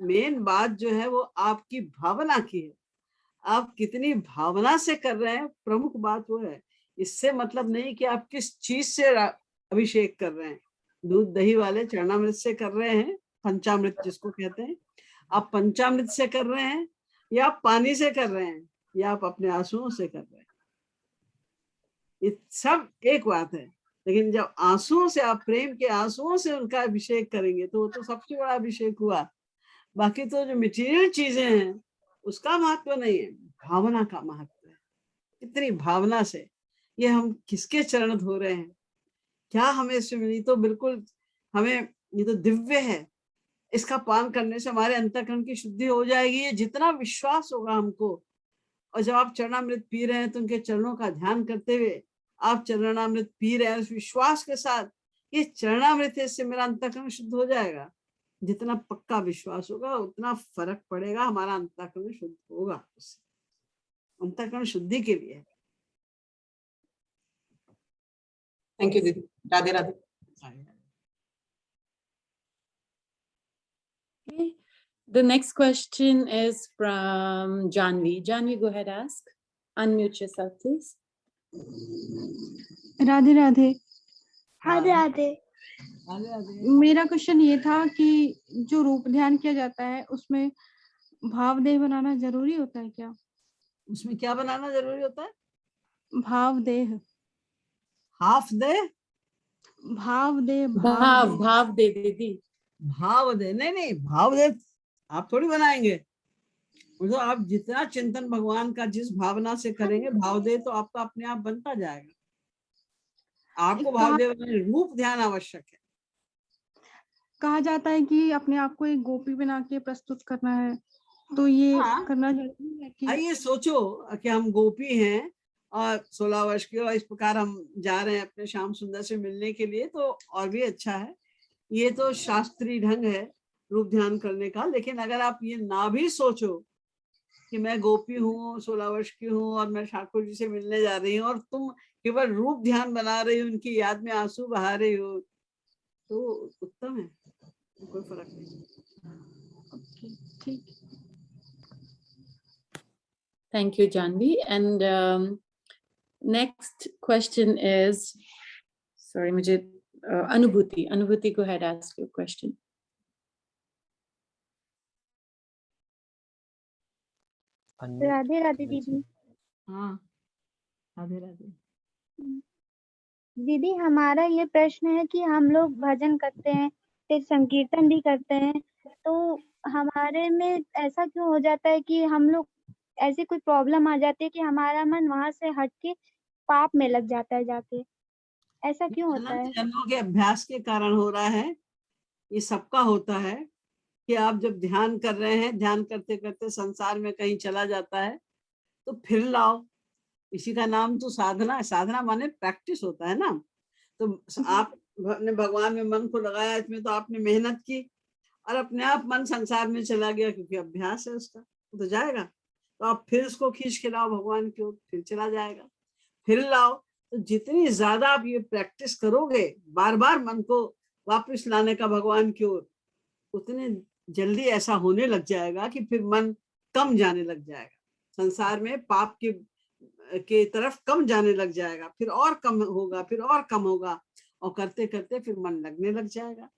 [SPEAKER 2] मेन बात जो है वो आपकी भावना की है, आप कितनी भावना से कर रहे हैं, प्रमुख बात वो है। इससे मतलब नहीं कि आप किस चीज से अभिषेक कर रहे हैं। दूध दही वाले चरणामृत से कर रहे हैं, पंचामृत जिसको कहते हैं, आप पंचामृत से कर रहे हैं या आप पानी से कर रहे हैं या आप अपने आंसुओं से कर रहे हैं, ये सब एक बात है। लेकिन जब आंसुओं से, आप प्रेम के आंसुओं से उनका अभिषेक करेंगे तो वो तो सबसे बड़ा अभिषेक हुआ। बाकी तो जो मटेरियल चीजें हैं उसका महत्व नहीं है, भावना का महत्व है। कितनी भावना से ये हम किसके चरण धो रहे हैं, क्या हमें इससे मिली, तो बिल्कुल हमें, ये तो दिव्य है। इसका पान करने से हमारे अंतःकरण की शुद्धि हो जाएगी। ये जितना विश्वास होगा हमको, और जब आप चरणामृत पी रहे हैं तो उनके चरणों का ध्यान करते हुए आप चरणामृत पी रहे हैं उस विश्वास के साथ, ये चरणामृत है, इससे मेरा अंतःकरण शुद्ध हो जाएगा। जितना पक्का विश्वास होगा उतना फर्क पड़ेगा, हमारा अंतःकरण शुद्ध होगा। उससे अंतःकरण शुद्धि के लिए।
[SPEAKER 12] थैंक यू दीदी। Radhe Radhe.
[SPEAKER 1] Okay. The next question is from Janvi. Janvi, go ahead, ask. Unmute yourself, please.
[SPEAKER 13] Radhe Radhe.
[SPEAKER 8] Radhe Radhe.
[SPEAKER 13] मेरा क्वेश्चन ये था कि जो रूप ध्यान किया जाता है उसमें भावदेह बनाना जरूरी होता है क्या?
[SPEAKER 2] उसमें क्या बनाना जरूरी होता है?
[SPEAKER 13] भावदेह।
[SPEAKER 2] हाफ दे,
[SPEAKER 13] भाव दे
[SPEAKER 1] भाव दे दीदी।
[SPEAKER 2] भाव दे, नहीं भाव दे आप थोड़ी बनाएंगे। तो आप जितना चिंतन भगवान का जिस भावना से करेंगे, भाव दे तो आपका अपने आप बनता जाएगा। आपको भाव दे रूप ध्यान आवश्यक है।
[SPEAKER 13] कहा जाता है कि अपने आप को एक गोपी बना के प्रस्तुत करना है, तो ये करना जरूरी है कि
[SPEAKER 2] आइए सोचो कि हम गोपी हैं और 16 वर्ष के, और इस प्रकार हम जा रहे हैं अपने श्याम सुंदर से मिलने के लिए, तो और भी अच्छा है। ये तो शास्त्रीय ढंग है रूप ध्यान करने का। लेकिन अगर आप ये ना भी सोचो कि मैं गोपी हूँ, 16 वर्ष की हूँ और मैं ठाकुर जी से मिलने जा रही हूँ, और तुम केवल रूप ध्यान बना रही हो, उनकी याद में आंसू बहा रही हो, तो उत्तम है, कोई फर्क नहीं।
[SPEAKER 13] ठीक।
[SPEAKER 1] Thank you, Janvi. And next question is, sorry, मुझे Anubhuti. Anubhuti, go ahead, ask your question.
[SPEAKER 14] Radhe Radhe दीदी।
[SPEAKER 2] हाँ, राधे राधे
[SPEAKER 14] दीदी, हमारा ये प्रश्न है कि हम लोग भजन करते हैं, फिर संकीर्तन भी करते हैं, तो हमारे में ऐसा क्यों हो जाता है कि हम लोग ऐसी कोई प्रॉब्लम आ जाती है कि हमारा मन वहां से हट के पाप में लग जाता है जाके, ऐसा क्यों होता है?
[SPEAKER 2] जन्मों के अभ्यास के कारण हो रहा है। ये सबका होता है कि आप जब ध्यान कर रहे हैं, ध्यान करते करते संसार में कहीं चला जाता है, तो फिर लाओ। इसी का नाम तो साधना है। साधना माने प्रैक्टिस होता है ना। तो आपने भगवान में मन को लगाया, इसमें तो आपने मेहनत की, और अपने आप मन संसार में चला गया, क्योंकि अभ्यास है उसका, तो जाएगा। तो आप फिर उसको खींच के लाओ भगवान की ओर, फिर चला जाएगा। फिर लाओ। तो जितनी ज्यादा आप ये प्रैक्टिस करोगे, बार बार मन को वापस लाने का भगवान की ओर, उतने जल्दी ऐसा होने लग जाएगा कि फिर मन कम जाने लग जाएगा, संसार में पाप के तरफ कम जाने लग जाएगा, फिर और कम होगा, फिर और कम होगा, और करते करते फिर मन लगने लग जाएगा।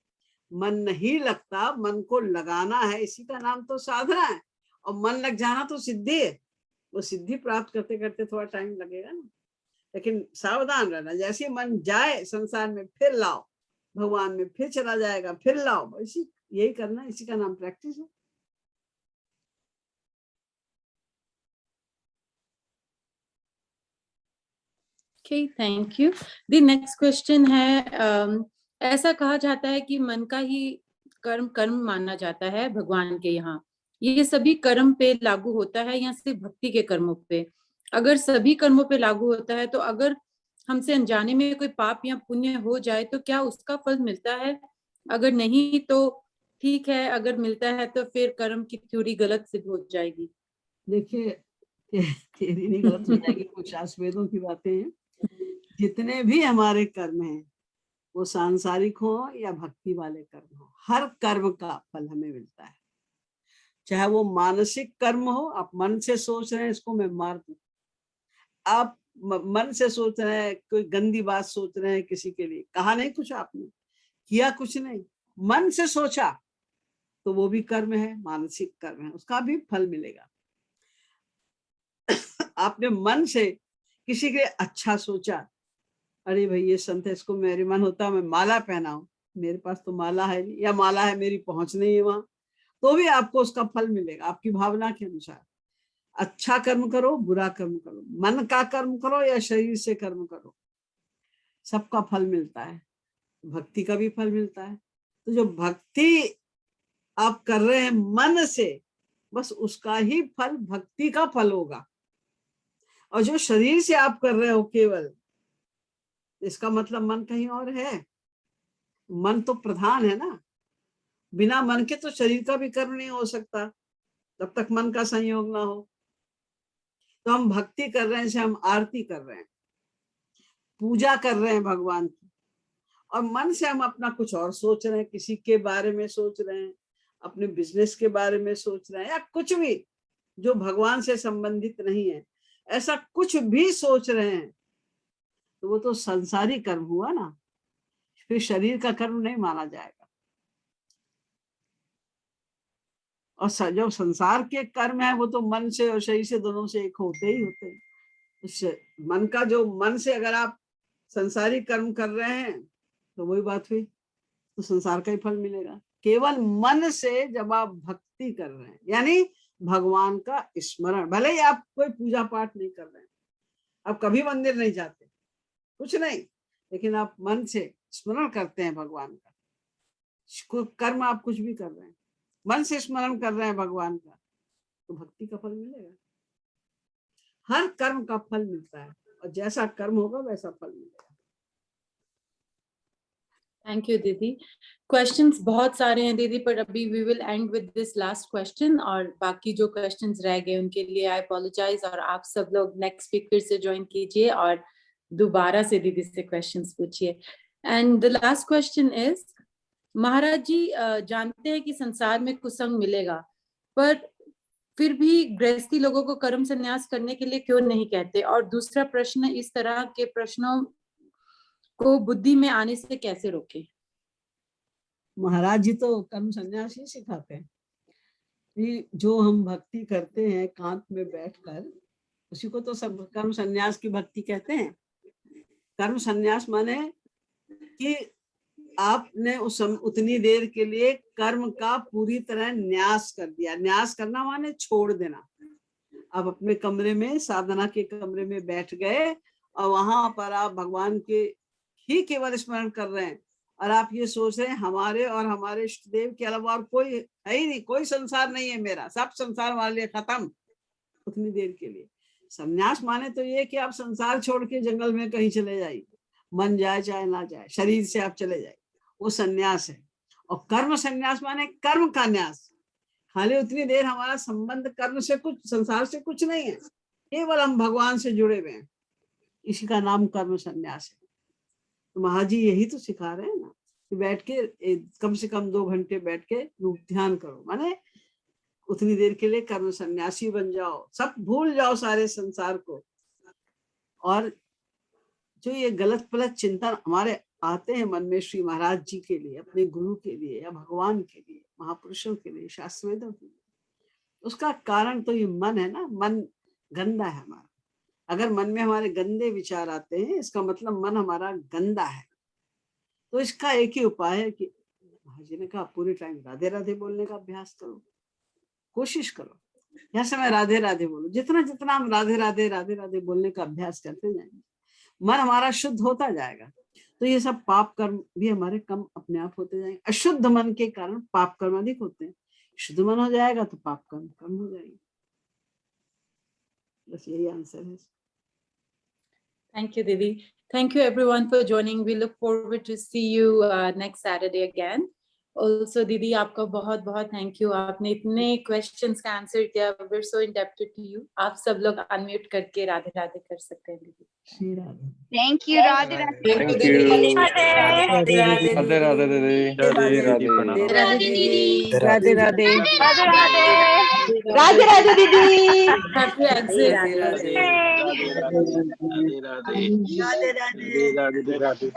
[SPEAKER 2] मन नहीं लगता, मन को लगाना है, इसी का नाम तो साधना है। और मन लग जाना तो सिद्धि है। वो सिद्धि प्राप्त करते करते थोड़ा टाइम लगेगा ना, लेकिन सावधान रहना। जैसे मन जाए संसार में, फिर लाओ भगवान में, फिर चला जाएगा, फिर लाओ। इसी यही करना, इसी का नाम प्रैक्टिस है।
[SPEAKER 1] Okay, thank you. The next question है, ऐसा कहा जाता है कि मन का ही कर्म माना जाता है भगवान के यहाँ। ये सभी कर्म पे लागू होता है या सिर्फ भक्ति के कर्मों पे? अगर सभी कर्मों पे लागू होता है, तो अगर हमसे अनजाने में कोई पाप या पुण्य हो जाए तो क्या उसका फल मिलता है? अगर नहीं तो ठीक है, अगर मिलता है तो फिर कर्म की थ्योरी गलत सिद्ध हो जाएगी।
[SPEAKER 2] देखिए, थ्योरी नहीं गलत हो जाएगी, कुछ शास्त्र वेदों की बातें हैं। जितने भी हमारे कर्म हैं, वो सांसारिक हो या भक्ति वाले कर्म हो, हर कर्म का फल हमें मिलता है। चाहे वो मानसिक कर्म हो, आप मन से सोच रहे हैं इसको मैं मार दूं, आप मन से सोच रहे हैं कोई गंदी बात सोच रहे हैं किसी के लिए, कहा नहीं कुछ आपने, किया कुछ नहीं, मन से सोचा, तो वो भी कर्म है, मानसिक कर्म है, उसका भी फल मिलेगा। आपने मन से किसी के अच्छा सोचा, अरे भाई ये संत है, इसको मेरे मन होता मैं माला पहनाऊं, मेरे पास तो माला है नहीं, या माला है मेरी पहुंच नहीं है वहां, तो भी आपको उसका फल मिलेगा आपकी भावना के अनुसार। अच्छा कर्म करो, बुरा कर्म करो, मन का कर्म करो या शरीर से कर्म करो, सबका फल मिलता है। भक्ति का भी फल मिलता है। तो जो भक्ति आप कर रहे हैं मन से, बस उसका ही फल भक्ति का फल होगा। और जो शरीर से आप कर रहे हो केवल, इसका मतलब मन कहीं और है। मन तो प्रधान है ना, बिना मन के तो शरीर का भी कर्म नहीं हो सकता जब तक मन का संयोग ना हो। तो हम भक्ति कर रहे हैं, जैसे हम आरती कर रहे हैं, पूजा कर रहे हैं भगवान की, और मन से हम अपना कुछ और सोच रहे हैं, किसी के बारे में सोच रहे हैं, अपने बिजनेस के बारे में सोच रहे हैं, या कुछ भी जो भगवान से संबंधित नहीं है, ऐसा कुछ भी सोच रहे हैं, तो वो तो संसारी कर्म हुआ ना, फिर शरीर का कर्म नहीं माना जाएगा। और जो संसार के कर्म है वो तो मन से और शरीर से दोनों से एक होते ही होते हैं। मन का जो मन से अगर आप संसारी कर्म कर रहे हैं, तो वही बात हुई, तो संसार का ही फल मिलेगा। केवल मन से जब आप भक्ति कर रहे हैं, यानी भगवान का स्मरण, भले ही आप कोई पूजा पाठ नहीं कर रहे हैं, आप कभी मंदिर नहीं जाते, कुछ नहीं, लेकिन आप मन से स्मरण करते हैं भगवान का, कोई कर्म आप कुछ भी कर रहे हैं, मन से स्मरण कर रहे हैं भगवान का, तो भक्ति का फल मिलेगा। हर कर्म का फल मिलता है, और जैसा कर्म होगा वैसा फल मिलेगा।
[SPEAKER 1] थैंक यू दीदी। क्वेश्चंस बहुत सारे हैं दीदी, पर अभी we will end with this last question, और बाकी जो क्वेश्चंस रह गए उनके लिए आई अपोलोजाइज, और आप सब लोग नेक्स्ट वीक फिर से ज्वाइन कीजिए और दोबारा से दीदी से क्वेश्चंस पूछिए। And the last question is, Maharaj ji जानते हैं कि संसार में कुसंग मिलेगा, पर फिर भी गृहस्थी लोगों को कर्म संन्यास करने के लिए क्यों नहीं कहते? और दूसरा प्रश्न, इस तरह के प्रश्नों को बुद्धि में आने से कैसे रोके?
[SPEAKER 2] महाराज जी तो कर्म संन्यास ही सिखाते हैं कि जो हम भक्ति करते हैं एकांत में बैठकर, उसी को तो सब कर्म संन्यास की भक्ति कहते हैं। कर्म संन्यास माने कि आपने उतनी देर के लिए कर्म का पूरी तरह न्यास कर दिया। न्यास करना माने छोड़ देना। आप अपने कमरे में, साधना के कमरे में बैठ गए और वहां पर आप भगवान के ही केवल स्मरण कर रहे हैं, और आप ये सोच रहे हैं हमारे और हमारे इष्ट देव के अलावा और कोई है ही नहीं, कोई संसार नहीं है मेरा, सब संसार हमारे लिए खत्म। उतनी देर के लिए संन्यास माने तो ये कि आप संसार छोड़ के जंगल में कहीं चले जाइए, मन जाए चाहे ना जाए, शरीर से आप चले जाए, वो संन्यास है। और कर्म संन्यास माने कर्म का न्यास, खाली उतनी देर हमारा संबंध कर्म से, कुछ संसार से कुछ नहीं है, केवल हम भगवान से जुड़े हुए हैं, इसी का नाम कर्म संन्यास है। तो महाजी यही तो सिखा रहे हैं ना कि बैठ के कम से कम 2 घंटे बैठ के रूप ध्यान करो, माने उतनी देर के लिए कर्म सन्यासी बन जाओ, सब भूल जाओ सारे संसार को। और जो ये गलत पलत चिंतन हमारे आते हैं मन में श्री महाराज जी के लिए, अपने गुरु के लिए, या भगवान के लिए, महापुरुषों के लिए, शास्त्र वेदों के लिए, उसका कारण तो ये मन है ना। मन गंदा है हमारा। अगर मन में हमारे गंदे विचार आते हैं, इसका मतलब मन हमारा गंदा है। तो इसका एक ही उपाय है कि महाजी ने कहा पूरे टाइम राधे राधे बोलने का अभ्यास करो, कोशिश करो। यहाँ से मैं राधे राधे बोलूं, जितना जितना हम राधे राधे राधे राधे बोलने का अभ्यास करते जाएंगे, मन हमारा शुद्ध होता जाएगा। तो ये सब पाप कर्म भी हमारे कम अपने आप होते जाएंगे। अशुद्ध मन के कारण पाप कर्म अधिक होते हैं। शुद्ध मन हो जाएगा तो पाप कर्म कम हो जाएंगे। बस यही आंसर है।
[SPEAKER 1] Thank you, Didi. Thank you everyone for joining. We look forward to see you next Saturday again. Also, Didi, आपका बहुत बहुत thank you. आपने इतने questions का answer किया. We're so indebted to you. आप सब लोग unmute करके राधे राधे कर सकते हैं दीदी.
[SPEAKER 2] Shri Radhe.
[SPEAKER 14] Thank you Radhe Radhe.
[SPEAKER 12] Thank you.
[SPEAKER 1] Radhe Radhe.
[SPEAKER 11] Radhe Radhe दीदी.
[SPEAKER 12] राधे
[SPEAKER 11] राधे प्रणाम.
[SPEAKER 1] राधे दीदी.
[SPEAKER 2] राधे राधे.
[SPEAKER 14] राधे राधे.
[SPEAKER 1] राधे राधे दीदी.
[SPEAKER 12] Happy exit.
[SPEAKER 1] राधे राधे.
[SPEAKER 11] राधे राधे.
[SPEAKER 2] राधे राधे.
[SPEAKER 11] राधे राधे.